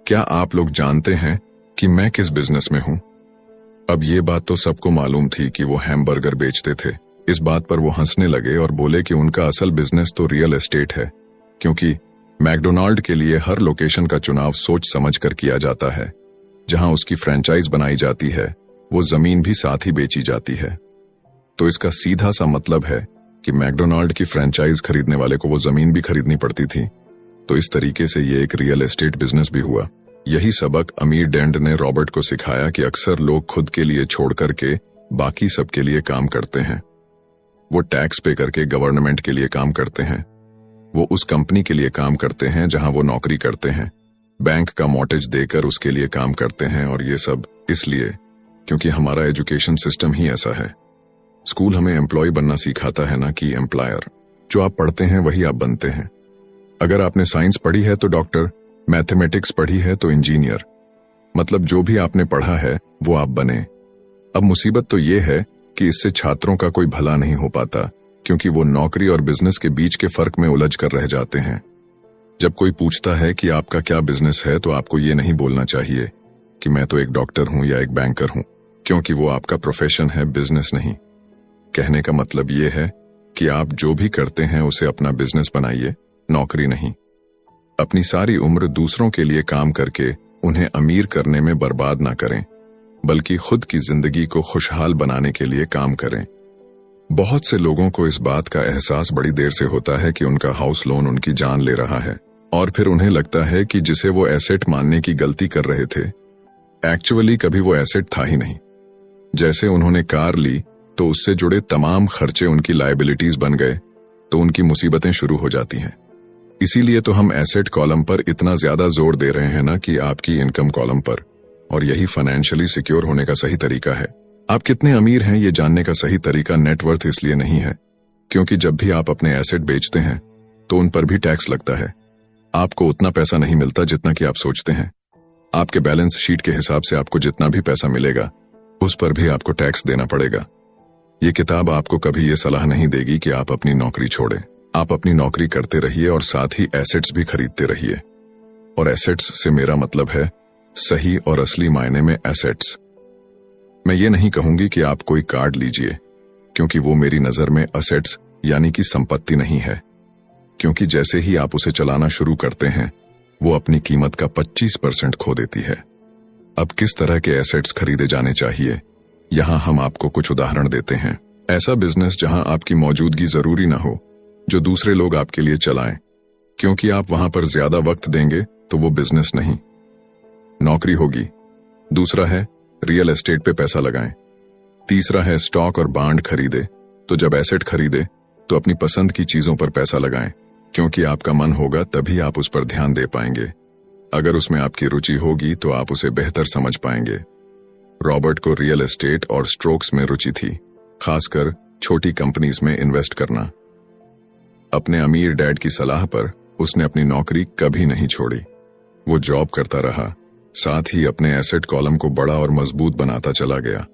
क्या आप लोग जानते हैं कि मैं किस बिजनेस में हूं? अब ये बात तो सबको मालूम थी कि वो हैमबर्गर बेचते थे। इस बात पर वो हंसने लगे और बोले कि उनका असल बिजनेस तो रियल एस्टेट है, क्योंकि मैकडोनाल्ड के लिए हर लोकेशन का चुनाव सोच समझ कर किया जाता है। जहां उसकी फ्रेंचाइज बनाई जाती है वो जमीन भी साथ ही बेची जाती है। तो इसका सीधा सा मतलब है कि मैकडोनाल्ड की फ्रेंचाइज खरीदने वाले को वो जमीन भी खरीदनी पड़ती थी। तो इस तरीके से ये एक रियल एस्टेट बिजनेस भी हुआ। यही सबक अमीर डैंड ने रॉबर्ट को सिखाया कि अक्सर लोग खुद के लिए छोड़ करके बाकी सबके लिए काम करते हैं। वो टैक्स पे करके गवर्नमेंट के लिए काम करते हैं, वो उस कंपनी के लिए काम करते हैं जहां वो नौकरी करते हैं, बैंक का मॉर्टगेज देकर उसके लिए काम करते हैं। और ये सब इसलिए क्योंकि हमारा एजुकेशन सिस्टम ही ऐसा है। स्कूल हमें एम्प्लॉय बनना सिखाता है, ना कि एम्प्लॉयर। जो आप पढ़ते हैं वही आप बनते हैं। अगर आपने साइंस पढ़ी है तो डॉक्टर, मैथमेटिक्स पढ़ी है तो इंजीनियर, मतलब जो भी आपने पढ़ा है वो आप बने। अब मुसीबत तो ये है कि इससे छात्रों का कोई भला नहीं हो पाता, क्योंकि वो नौकरी और बिजनेस के बीच के फर्क में उलझ कर रह जाते हैं। जब कोई पूछता है कि आपका क्या बिजनेस है तो आपको ये नहीं बोलना चाहिए कि मैं तो एक डॉक्टर हूं या एक बैंकर हूं, क्योंकि वो आपका प्रोफेशन है, बिजनेस नहीं। कहने का मतलब ये है कि आप जो भी करते हैं उसे अपना बिजनेस बनाइए, नौकरी नहीं। अपनी सारी उम्र दूसरों के लिए काम करके उन्हें अमीर करने में बर्बाद ना करें, बल्कि खुद की जिंदगी को खुशहाल बनाने के लिए काम करें। बहुत से लोगों को इस बात का एहसास बड़ी देर से होता है कि उनका हाउस लोन उनकी जान ले रहा है, और फिर उन्हें लगता है कि जिसे वो एसेट मानने की गलती कर रहे थे, एक्चुअली कभी वो एसेट था ही नहीं। जैसे उन्होंने कार ली तो उससे जुड़े तमाम खर्चे उनकी लायबिलिटीज बन गए, तो उनकी मुसीबतें शुरू हो जाती हैं। इसीलिए तो हम एसेट कॉलम पर इतना ज्यादा जोर दे रहे हैं ना कि आपकी इनकम कॉलम पर, और यही फाइनेंशियली सिक्योर होने का सही तरीका है। आप कितने अमीर हैं ये जानने का सही तरीका नेटवर्थ इसलिए नहीं है, क्योंकि जब भी आप अपने एसेट बेचते हैं तो उन पर भी टैक्स लगता है। आपको उतना पैसा नहीं मिलता जितना कि आप सोचते हैं। आपके बैलेंस शीट के हिसाब से आपको जितना भी पैसा मिलेगा उस पर भी आपको टैक्स देना पड़ेगा। ये किताब आपको कभी ये सलाह नहीं देगी कि आप अपनी नौकरी छोड़ें। आप अपनी नौकरी करते रहिए और साथ ही एसेट्स भी खरीदते रहिए। और एसेट्स से मेरा मतलब है सही और असली मायने में एसेट्स। मैं ये नहीं कहूंगी कि आप कोई कार्ड लीजिए, क्योंकि वो मेरी नजर में एसेट्स यानी कि संपत्ति नहीं है, क्योंकि जैसे ही आप उसे चलाना शुरू करते हैं वो अपनी कीमत का 25% खो देती है। अब किस तरह के एसेट्स खरीदे जाने चाहिए, यहां हम आपको कुछ उदाहरण देते हैं। ऐसा बिजनेस जहां आपकी मौजूदगी जरूरी ना हो, जो दूसरे लोग आपके लिए चलाएं, क्योंकि आप वहां पर ज्यादा वक्त देंगे तो वो बिजनेस नहीं, नौकरी होगी। दूसरा है रियल एस्टेट पे पैसा लगाएं। तीसरा है स्टॉक और बांड खरीदे। तो जब एसेट खरीदे तो अपनी पसंद की चीजों पर पैसा लगाएं, क्योंकि आपका मन होगा तभी आप उस पर ध्यान दे पाएंगे। अगर उसमें आपकी रुचि होगी तो आप उसे बेहतर समझ पाएंगे। रॉबर्ट को रियल एस्टेट और स्ट्रोक्स में रुचि थी, खासकर छोटी कंपनीज में इन्वेस्ट करना। अपने अमीर डैड की सलाह पर उसने अपनी नौकरी कभी नहीं छोड़ी। वो जॉब करता रहा, साथ ही अपने एसेट कॉलम को बड़ा और मजबूत बनाता चला गया।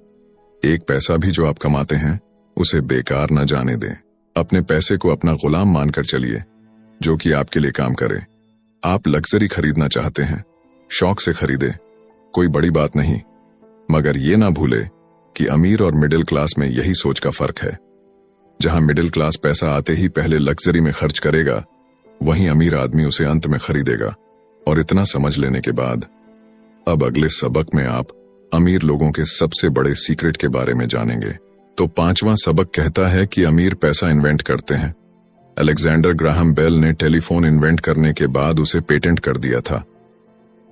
एक पैसा भी जो आप कमाते हैं उसे बेकार न जाने दें। अपने पैसे को अपना गुलाम मानकर चलिए, जो कि आपके लिए काम करे। आप लग्जरी खरीदना चाहते हैं, शौक से खरीदे, कोई बड़ी बात नहीं, मगर ये ना भूले कि अमीर और मिडिल क्लास में यही सोच का फर्क है। जहां मिडिल क्लास पैसा आते ही पहले लग्जरी में खर्च करेगा, वहीं अमीर आदमी उसे अंत में खरीदेगा। और इतना समझ लेने के बाद अब अगले सबक में आप अमीर लोगों के सबसे बड़े सीक्रेट के बारे में जानेंगे। तो 5वां सबक कहता है कि अमीर पैसा इन्वेंट करते हैं। अलेक्जेंडर ग्राहम बेल ने टेलीफोन इन्वेंट करने के बाद उसे पेटेंट कर दिया था।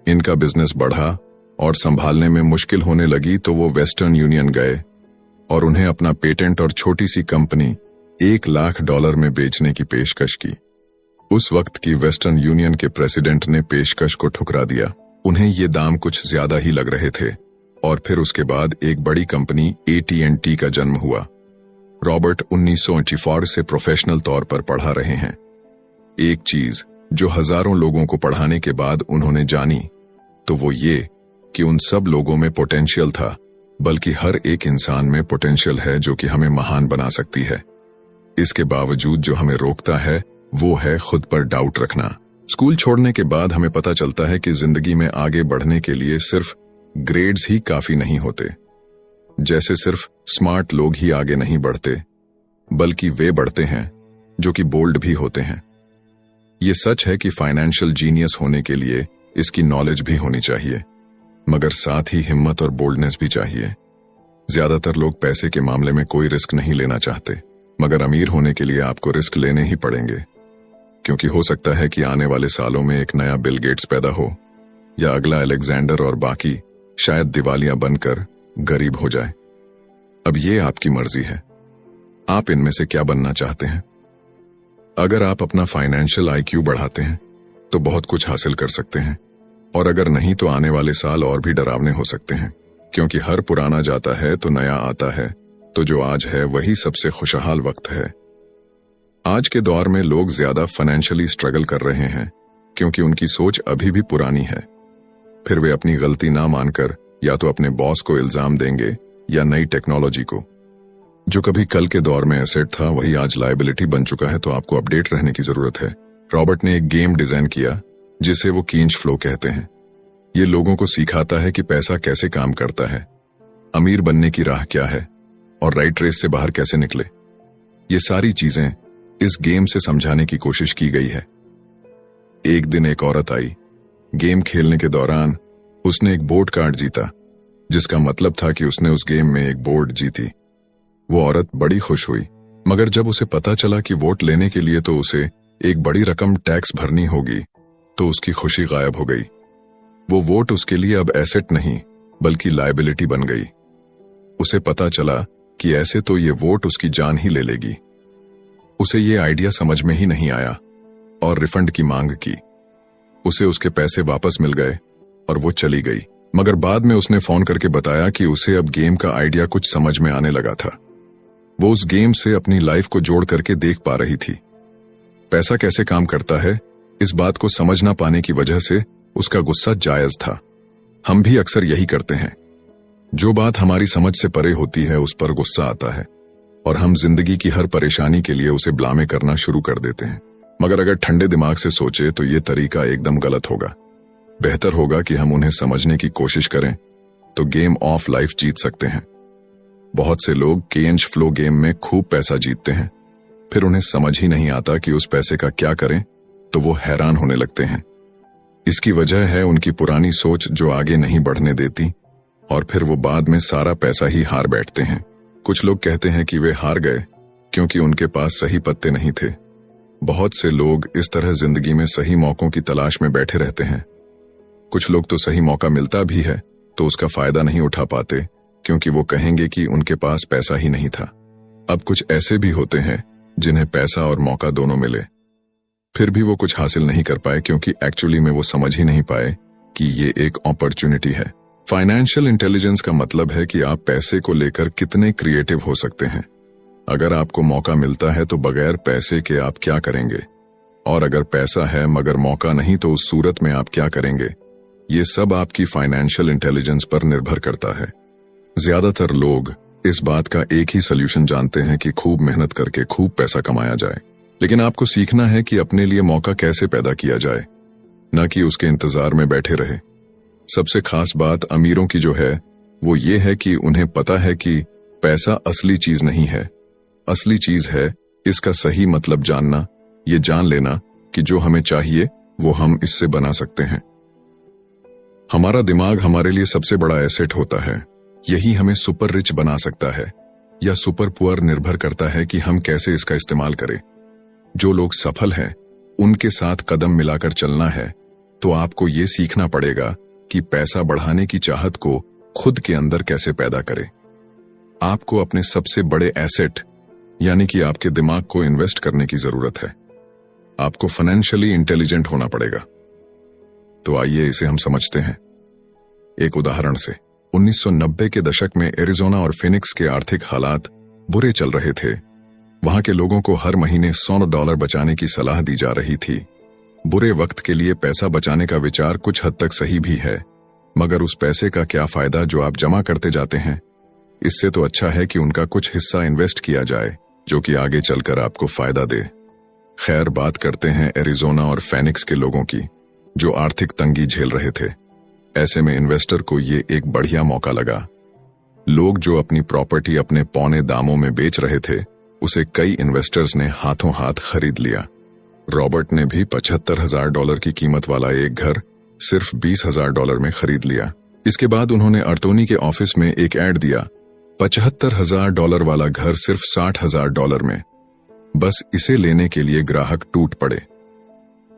इनका बिजनेस बढ़ा और संभालने में मुश्किल होने लगी तो वो वेस्टर्न यूनियन गए और उन्हें अपना पेटेंट और छोटी सी कंपनी $1 लाख में बेचने की पेशकश की। उस वक्त की वेस्टर्न यूनियन के प्रेसिडेंट ने पेशकश को ठुकरा दिया। उन्हें ये दाम कुछ ज्यादा ही लग रहे थे और फिर उसके बाद एक बड़ी कंपनी AT&T का जन्म हुआ। रॉबर्ट 1984 से प्रोफेशनल तौर पर पढ़ा रहे हैं। एक चीज जो हजारों लोगों को पढ़ाने के बाद उन्होंने जानी तो वो ये कि उन सब लोगों में पोटेंशियल था, बल्कि हर एक इंसान में पोटेंशियल है जो कि हमें महान बना सकती है। इसके बावजूद जो हमें रोकता है वो है खुद पर डाउट रखना। स्कूल छोड़ने के बाद हमें पता चलता है कि जिंदगी में आगे बढ़ने के लिए सिर्फ ग्रेड्स ही काफी नहीं होते। जैसे सिर्फ स्मार्ट लोग ही आगे नहीं बढ़ते, बल्कि वे बढ़ते हैं जो कि बोल्ड भी होते हैं। ये सच है कि फाइनेंशियल जीनियस होने के लिए इसकी नॉलेज भी होनी चाहिए, मगर साथ ही हिम्मत और बोल्डनेस भी चाहिए। ज्यादातर लोग पैसे के मामले में कोई रिस्क नहीं लेना चाहते, मगर अमीर होने के लिए आपको रिस्क लेने ही पड़ेंगे, क्योंकि हो सकता है कि आने वाले सालों में एक नया बिल गेट्स पैदा हो या अगला अलेक्जेंडर और बाकी शायद दिवालिया बनकर गरीब हो जाए। अब ये आपकी मर्जी है, आप इनमें से क्या बनना चाहते हैं। अगर आप अपना फाइनेंशियल IQ बढ़ाते हैं तो बहुत कुछ हासिल कर सकते हैं, और अगर नहीं तो आने वाले साल और भी डरावने हो सकते हैं, क्योंकि हर पुराना जाता है तो नया आता है। तो जो आज है वही सबसे खुशहाल वक्त है। आज के दौर में लोग ज्यादा फाइनेंशियली स्ट्रगल कर रहे हैं क्योंकि उनकी सोच अभी भी पुरानी है। फिर वे अपनी गलती ना मानकर या तो अपने बॉस को इल्जाम देंगे या नई टेक्नोलॉजी को। जो कभी कल के दौर में एसेट था वही आज लायबिलिटी बन चुका है, तो आपको अपडेट रहने की जरूरत है। रॉबर्ट ने एक गेम डिजाइन किया जिसे वो कींच फ्लो कहते हैं। ये लोगों को सिखाता है कि पैसा कैसे काम करता है, अमीर बनने की राह क्या है और राइट रेस से बाहर कैसे निकले। ये सारी चीजें इस गेम से समझाने की कोशिश की गई है। एक दिन एक औरत आई। गेम खेलने के दौरान उसने एक बोर्ड कार्ड जीता, जिसका मतलब था कि उसने उस गेम में एक बोर्ड जीती। वो औरत बड़ी खुश हुई, मगर जब उसे पता चला कि वोट लेने के लिए तो उसे एक बड़ी रकम टैक्स भरनी होगी, तो उसकी खुशी गायब हो गई। वो वोट उसके लिए अब एसेट नहीं बल्कि लायबिलिटी बन गई। उसे पता चला कि ऐसे तो ये वोट उसकी जान ही ले लेगी। उसे ये आइडिया समझ में ही नहीं आया और रिफंड की मांग की। उसे उसके पैसे वापस मिल गए और वो चली गई, मगर बाद में उसने फोन करके बताया कि उसे अब गेम का आइडिया कुछ समझ में आने लगा था। वो उस गेम से अपनी लाइफ को जोड़ करके देख पा रही थी। पैसा कैसे काम करता है, इस बात को समझ ना पाने की वजह से उसका गुस्सा जायज था। हम भी अक्सर यही करते हैं। जो बात हमारी समझ से परे होती है उस पर गुस्सा आता है और हम जिंदगी की हर परेशानी के लिए उसे ब्लामे करना शुरू कर देते हैं। मगर अगर ठंडे दिमाग से सोचे तो ये तरीका एकदम गलत होगा। बेहतर होगा कि हम उन्हें समझने की कोशिश करें तो गेम ऑफ लाइफ जीत सकते हैं। बहुत से लोग कैश फ्लो गेम में खूब पैसा जीतते हैं, फिर उन्हें समझ ही नहीं आता कि उस पैसे का क्या करें, तो वो हैरान होने लगते हैं। इसकी वजह है उनकी पुरानी सोच जो आगे नहीं बढ़ने देती, और फिर वो बाद में सारा पैसा ही हार बैठते हैं। कुछ लोग कहते हैं कि वे हार गए क्योंकि उनके पास सही पत्ते नहीं थे। बहुत से लोग इस तरह जिंदगी में सही मौकों की तलाश में बैठे रहते हैं। कुछ लोग तो सही मौका मिलता भी है तो उसका फायदा नहीं उठा पाते क्योंकि वो कहेंगे कि उनके पास पैसा ही नहीं था। अब कुछ ऐसे भी होते हैं जिन्हें पैसा और मौका दोनों मिले, फिर भी वो कुछ हासिल नहीं कर पाए क्योंकि एक्चुअली में वो समझ ही नहीं पाए कि ये एक अपॉर्चुनिटी है। फाइनेंशियल इंटेलिजेंस का मतलब है कि आप पैसे को लेकर कितने क्रिएटिव हो सकते हैं। अगर आपको मौका मिलता है तो बगैर पैसे के आप क्या करेंगे, और अगर पैसा है मगर मौका नहीं तो उस सूरत में आप क्या करेंगे। ये सब आपकी फाइनेंशियल इंटेलिजेंस पर निर्भर करता है। ज्यादातर लोग इस बात का एक ही सॉल्यूशन जानते हैं कि खूब मेहनत करके खूब पैसा कमाया जाए, लेकिन आपको सीखना है कि अपने लिए मौका कैसे पैदा किया जाए, न कि उसके इंतजार में बैठे रहे। सबसे खास बात अमीरों की जो है वो ये है कि उन्हें पता है कि पैसा असली चीज नहीं है। असली चीज है इसका सही मतलब जानना, ये जान लेना कि जो हमें चाहिए वो हम इससे बना सकते हैं। हमारा दिमाग हमारे लिए सबसे बड़ा एसेट होता है। यही हमें सुपर रिच बना सकता है या सुपर पुअर, निर्भर करता है कि हम कैसे इसका इस्तेमाल करें। जो लोग सफल हैं उनके साथ कदम मिलाकर चलना है तो आपको ये सीखना पड़ेगा कि पैसा बढ़ाने की चाहत को खुद के अंदर कैसे पैदा करें। आपको अपने सबसे बड़े एसेट यानी कि आपके दिमाग को इन्वेस्ट करने की जरूरत है। आपको फाइनेंशियली इंटेलिजेंट होना पड़ेगा। तो आइए इसे हम समझते हैं एक उदाहरण से। 1990 के दशक में एरिजोना और फिनिक्स के आर्थिक हालात बुरे चल रहे थे। वहां के लोगों को हर महीने $100 बचाने की सलाह दी जा रही थी। बुरे वक्त के लिए पैसा बचाने का विचार कुछ हद तक सही भी है, मगर उस पैसे का क्या फायदा जो आप जमा करते जाते हैं। इससे तो अच्छा है कि उनका कुछ हिस्सा इन्वेस्ट किया जाए जो कि आगे चलकर आपको फायदा दे। खैर, बात करते हैं एरिजोना और फिनिक्स के लोगों की जो आर्थिक तंगी झेल रहे थे। ऐसे में इन्वेस्टर को ये एक बढ़िया मौका लगा। लोग जो अपनी प्रॉपर्टी अपने पौने दामों में बेच रहे थे उसे कई इन्वेस्टर्स ने हाथों हाथ खरीद लिया। रॉबर्ट ने भी $75,000 की कीमत वाला एक घर सिर्फ $20,000 में खरीद लिया। इसके बाद उन्होंने अर्तोनी के ऑफिस में एक ऐड दिया, $75,000 वाला घर सिर्फ $60,000 में। बस इसे लेने के लिए ग्राहक टूट पड़े।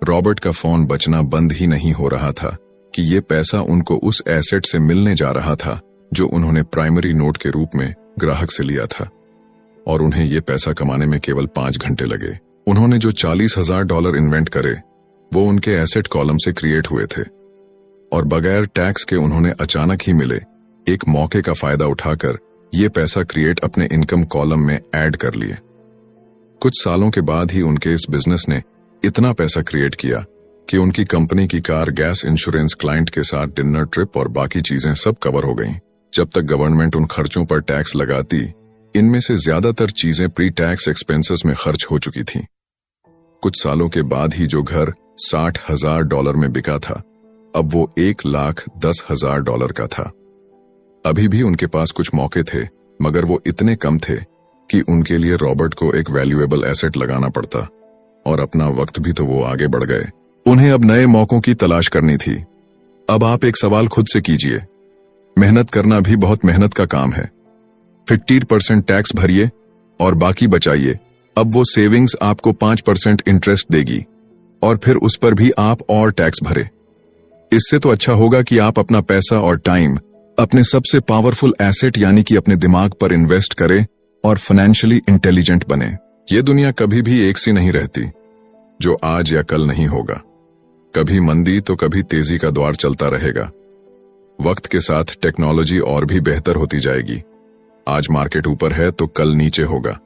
रॉबर्ट का फोन बजना बंद ही नहीं हो रहा था कि ये पैसा उनको उस एसेट से मिलने जा रहा था जो उन्होंने प्राइमरी नोट के रूप में ग्राहक से लिया था, और उन्हें ये पैसा कमाने में केवल 5 घंटे लगे। उन्होंने जो $40,000 इन्वेंट करे वो उनके एसेट कॉलम से क्रिएट हुए थे, और बगैर टैक्स के उन्होंने अचानक ही मिले एक मौके का फायदा उठाकर ये पैसा क्रिएट अपने इनकम कॉलम में ऐड कर लिए। कुछ सालों के बाद ही उनके इस बिजनेस ने इतना पैसा क्रिएट किया कि उनकी कंपनी की कार, गैस, इंश्योरेंस, क्लाइंट के साथ डिनर ट्रिप और बाकी चीजें सब कवर हो गईं। जब तक गवर्नमेंट उन खर्चों पर टैक्स लगाती, इनमें से ज्यादातर चीजें प्री टैक्स एक्सपेंसेस में खर्च हो चुकी थीं। कुछ सालों के बाद ही जो घर $60,000 में बिका था अब वो $1,10,000 का था। अभी भी उनके पास कुछ मौके थे, मगर वो इतने कम थे कि उनके लिए रॉबर्ट को एक वैल्यूएबल एसेट लगाना पड़ता, और अपना वक्त भी तो वो आगे बढ़ गए। उन्हें अब नए मौकों की तलाश करनी थी। अब आप एक सवाल खुद से कीजिए, मेहनत करना भी बहुत मेहनत का काम है। 50% टैक्स भरिए और बाकी बचाइए। अब वो सेविंग्स आपको 5% इंटरेस्ट देगी, और फिर उस पर भी आप और टैक्स भरे। इससे तो अच्छा होगा कि आप अपना पैसा और टाइम अपने सबसे पावरफुल एसेट यानी कि अपने दिमाग पर इन्वेस्ट करें और फाइनेंशियली इंटेलिजेंट बने। ये दुनिया कभी भी एक सी नहीं रहती, जो आज या कल नहीं होगा। कभी मंदी तो कभी तेजी का दौर चलता रहेगा। वक्त के साथ टेक्नोलॉजी और भी बेहतर होती जाएगी। आज मार्केट ऊपर है तो कल नीचे होगा।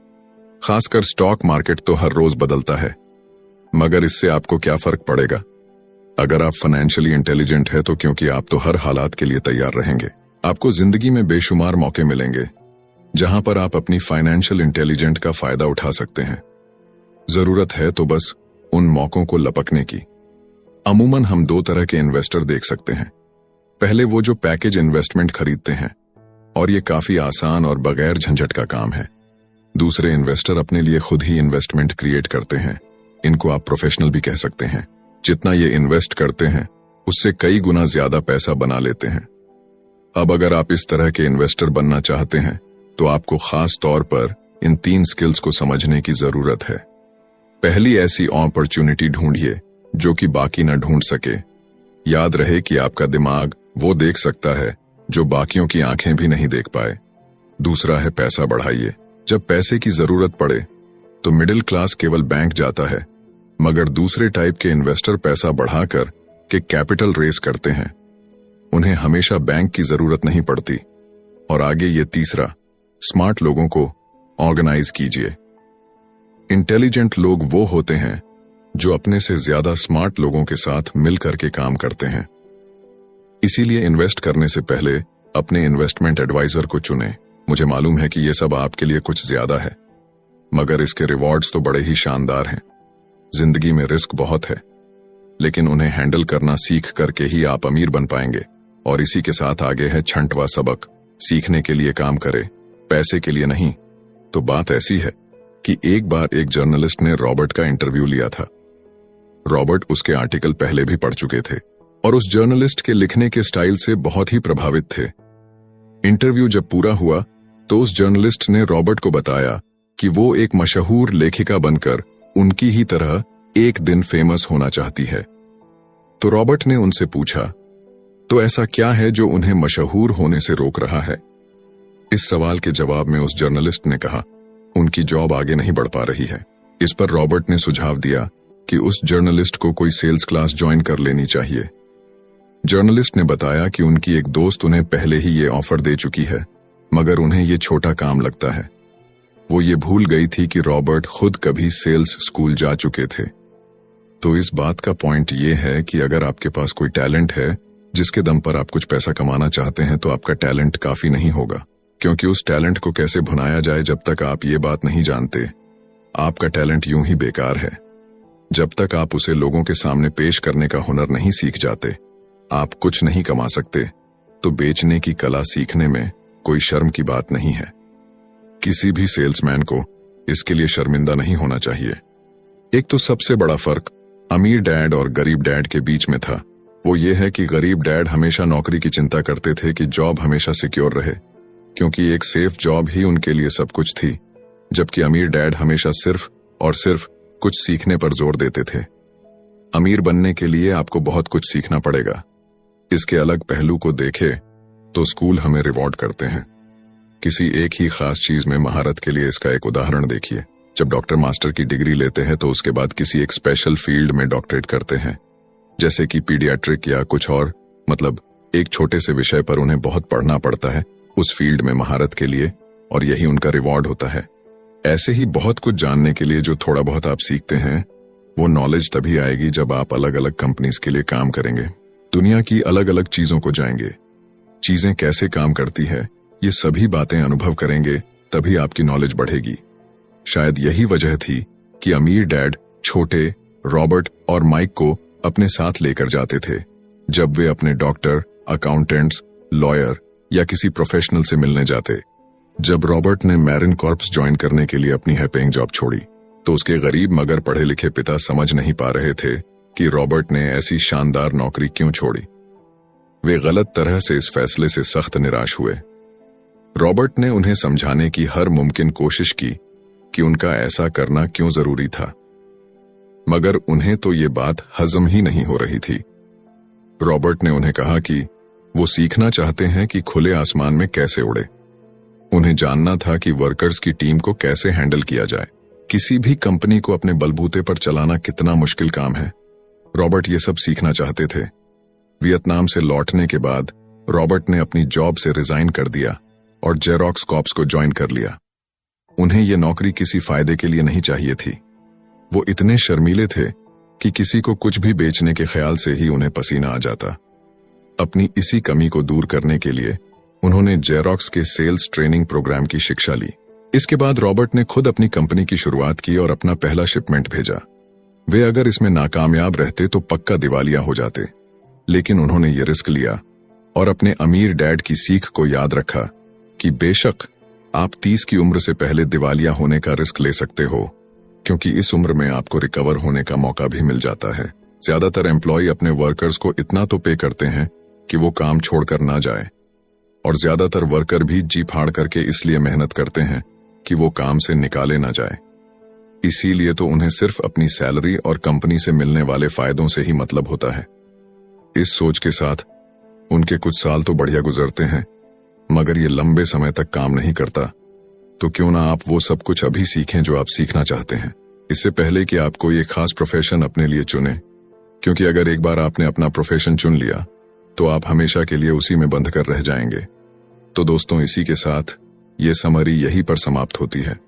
खासकर स्टॉक मार्केट तो हर रोज बदलता है, मगर इससे आपको क्या फर्क पड़ेगा? अगर आप फाइनेंशियली इंटेलिजेंट है तो क्योंकि आप तो हर हालात के लिए तैयार रहेंगे। आपको जिंदगी में बेशुमार मौके मिलेंगे जहां पर आप अपनी फाइनेंशियल इंटेलिजेंट का फायदा उठा सकते हैं। जरूरत है तो बस उन मौकों को लपकने की। अमूमन हम दो तरह के इन्वेस्टर देख सकते हैं। पहले वो जो पैकेज इन्वेस्टमेंट खरीदते हैं, और ये काफी आसान और बगैर झंझट का काम है। दूसरे इन्वेस्टर अपने लिए खुद ही इन्वेस्टमेंट क्रिएट करते हैं। इनको आप प्रोफेशनल भी कह सकते हैं। जितना ये इन्वेस्ट करते हैं उससे कई गुना ज्यादा पैसा बना लेते हैं। अब अगर आप इस तरह के इन्वेस्टर बनना चाहते हैं तो आपको खास तौर पर इन 3 स्किल्स को समझने की जरूरत है। पहली, ऐसी अपॉर्चुनिटी ढूंढिए जो कि बाकी न ढूंढ सके। याद रहे कि आपका दिमाग वो देख सकता है जो बाकियों की आंखें भी नहीं देख पाए। दूसरा है, पैसा बढ़ाइए। जब पैसे की जरूरत पड़े तो मिडिल क्लास केवल बैंक जाता है, मगर दूसरे टाइप के इन्वेस्टर पैसा बढ़ाकर के कैपिटल रेस करते हैं। उन्हें हमेशा बैंक की जरूरत नहीं पड़ती। और आगे ये तीसरा, स्मार्ट लोगों को ऑर्गेनाइज कीजिए। इंटेलिजेंट लोग वो होते हैं जो अपने से ज्यादा स्मार्ट लोगों के साथ मिलकर के काम करते हैं। इसीलिए इन्वेस्ट करने से पहले अपने इन्वेस्टमेंट एडवाइजर को चुनें। मुझे मालूम है कि ये सब आपके लिए कुछ ज्यादा है, मगर इसके रिवॉर्ड्स तो बड़े ही शानदार हैं। जिंदगी में रिस्क बहुत है, लेकिन उन्हें हैंडल करना सीख करके ही आप अमीर बन पाएंगे। और इसी के साथ आगे है 6वां सबक, सीखने के लिए काम करे, पैसे के लिए नहीं। तो बात ऐसी है कि एक बार एक जर्नलिस्ट ने रॉबर्ट का इंटरव्यू लिया था। रॉबर्ट उसके आर्टिकल पहले भी पढ़ चुके थे और उस जर्नलिस्ट के लिखने के स्टाइल से बहुत ही प्रभावित थे। इंटरव्यू जब पूरा हुआ तो उस जर्नलिस्ट ने रॉबर्ट को बताया कि वो एक मशहूर लेखिका बनकर उनकी ही तरह एक दिन फेमस होना चाहती है। तो रॉबर्ट ने उनसे पूछा, तो ऐसा क्या है जो उन्हें मशहूर होने से रोक रहा है? इस सवाल के जवाब में उस जर्नलिस्ट ने कहा, उनकी जॉब आगे नहीं बढ़ पा रही है। इस पर रॉबर्ट ने सुझाव दिया कि उस जर्नलिस्ट को कोई सेल्स क्लास ज्वाइन कर लेनी चाहिए। जर्नलिस्ट ने बताया कि उनकी एक दोस्त उन्हें पहले ही ये ऑफर दे चुकी है, मगर उन्हें ये छोटा काम लगता है। वो ये भूल गई थी कि रॉबर्ट खुद कभी सेल्स स्कूल जा चुके थे। तो इस बात का पॉइंट ये है कि अगर आपके पास कोई टैलेंट है जिसके दम पर आप कुछ पैसा कमाना चाहते हैं, तो आपका टैलेंट काफी नहीं होगा, क्योंकि उस टैलेंट को कैसे भुनाया जाए जब तक आप ये बात नहीं जानते, आपका टैलेंट यूं ही बेकार है। जब तक आप उसे लोगों के सामने पेश करने का हुनर नहीं सीख जाते, आप कुछ नहीं कमा सकते। तो बेचने की कला सीखने में कोई शर्म की बात नहीं है। किसी भी सेल्समैन को इसके लिए शर्मिंदा नहीं होना चाहिए। एक तो सबसे बड़ा फर्क अमीर डैड और गरीब डैड के बीच में था। वो ये है कि गरीब डैड हमेशा नौकरी की चिंता करते थे कि जॉब हमेशा सिक्योर रहे, क्योंकि एक सेफ जॉब ही उनके लिए सब कुछ थी, जबकि अमीर डैड हमेशा सिर्फ और सिर्फ कुछ सीखने पर जोर देते थे। अमीर बनने के लिए आपको बहुत कुछ सीखना पड़ेगा। इसके अलग पहलू को देखें तो स्कूल हमें रिवॉर्ड करते हैं किसी एक ही खास चीज में महारत के लिए। इसका एक उदाहरण देखिए, जब डॉक्टर मास्टर की डिग्री लेते हैं तो उसके बाद किसी एक स्पेशल फील्ड में डॉक्टरेट करते हैं, जैसे कि पीडियाट्रिक या कुछ और, मतलब एक छोटे से विषय पर उन्हें बहुत पढ़ना पड़ता है उस फील्ड में महारत के लिए, और यही उनका रिवॉर्ड होता है। ऐसे ही बहुत कुछ जानने के लिए जो थोड़ा बहुत आप सीखते हैं, वो नॉलेज तभी आएगी जब आप अलग अलग कंपनीज के लिए काम करेंगे, दुनिया की अलग अलग चीजों को जाएंगे, चीजें कैसे काम करती है, ये सभी बातें अनुभव करेंगे, तभी आपकी नॉलेज बढ़ेगी। शायद यही वजह थी कि अमीर डैड छोटे रॉबर्ट और माइक को अपने साथ लेकर जाते थे जब वे अपने डॉक्टर, अकाउंटेंट्स, लॉयर या किसी प्रोफेशनल से मिलने जाते। जब रॉबर्ट ने मैरिन कॉर्प्स ज्वाइन करने के लिए अपनी हाई पेइंग जॉब छोड़ी, तो उसके गरीब मगर पढ़े लिखे पिता समझ नहीं पा रहे थे कि रॉबर्ट ने ऐसी शानदार नौकरी क्यों छोड़ी। वे गलत तरह से इस फैसले से सख्त निराश हुए। रॉबर्ट ने उन्हें समझाने की हर मुमकिन कोशिश की कि उनका ऐसा करना क्यों जरूरी था, मगर उन्हें तो ये बात हजम ही नहीं हो रही थी। रॉबर्ट ने उन्हें कहा कि वो सीखना चाहते हैं कि खुले आसमान में कैसे उड़े। उन्हें जानना था कि वर्कर्स की टीम को कैसे हैंडल किया जाए। किसी भी कंपनी को अपने बलबूते पर चलाना कितना मुश्किल काम है। रॉबर्ट ये सब सीखना चाहते थे। वियतनाम से लौटने के बाद रॉबर्ट ने अपनी जॉब से रिजाइन कर दिया और जेरोक्स कॉर्प्स को ज्वाइन कर लिया। उन्हें यह नौकरी किसी फायदे के लिए नहीं चाहिए थी। वो इतने शर्मीले थे कि किसी को कुछ भी बेचने के ख्याल से ही उन्हें पसीना आ जाता। अपनी इसी कमी को दूर करने के लिए उन्होंने जेरोक्स के सेल्स ट्रेनिंग प्रोग्राम की शिक्षा ली। इसके बाद रॉबर्ट ने खुद अपनी कंपनी की शुरुआत की और अपना पहला शिपमेंट भेजा। वे अगर इसमें नाकामयाब रहते तो पक्का दिवालिया हो जाते, लेकिन उन्होंने ये रिस्क लिया और अपने अमीर डैड की सीख को याद रखा कि बेशक आप 30 की उम्र से पहले दिवालिया होने का रिस्क ले सकते हो, क्योंकि इस उम्र में आपको रिकवर होने का मौका भी मिल जाता है। ज्यादातर एम्प्लॉय अपने वर्कर्स को इतना तो पे करते हैं कि वो काम छोड़कर ना जाए, और ज्यादातर वर्कर भी जी फाड़ करके इसलिए मेहनत करते हैं कि वो काम से निकाले ना जाए। इसीलिए तो उन्हें सिर्फ अपनी सैलरी और कंपनी से मिलने वाले फायदों से ही मतलब होता है। इस सोच के साथ उनके कुछ साल तो बढ़िया गुजरते हैं, मगर ये लंबे समय तक काम नहीं करता। तो क्यों ना आप वो सब कुछ अभी सीखें जो आप सीखना चाहते हैं, इससे पहले कि आप कोई एक खास प्रोफेशन अपने लिए चुने, क्योंकि अगर एक बार आपने अपना प्रोफेशन चुन लिया तो आप हमेशा के लिए उसी में बंध कर रह जाएंगे। तो दोस्तों, इसी के साथ ये समरी यहीं पर समाप्त होती है।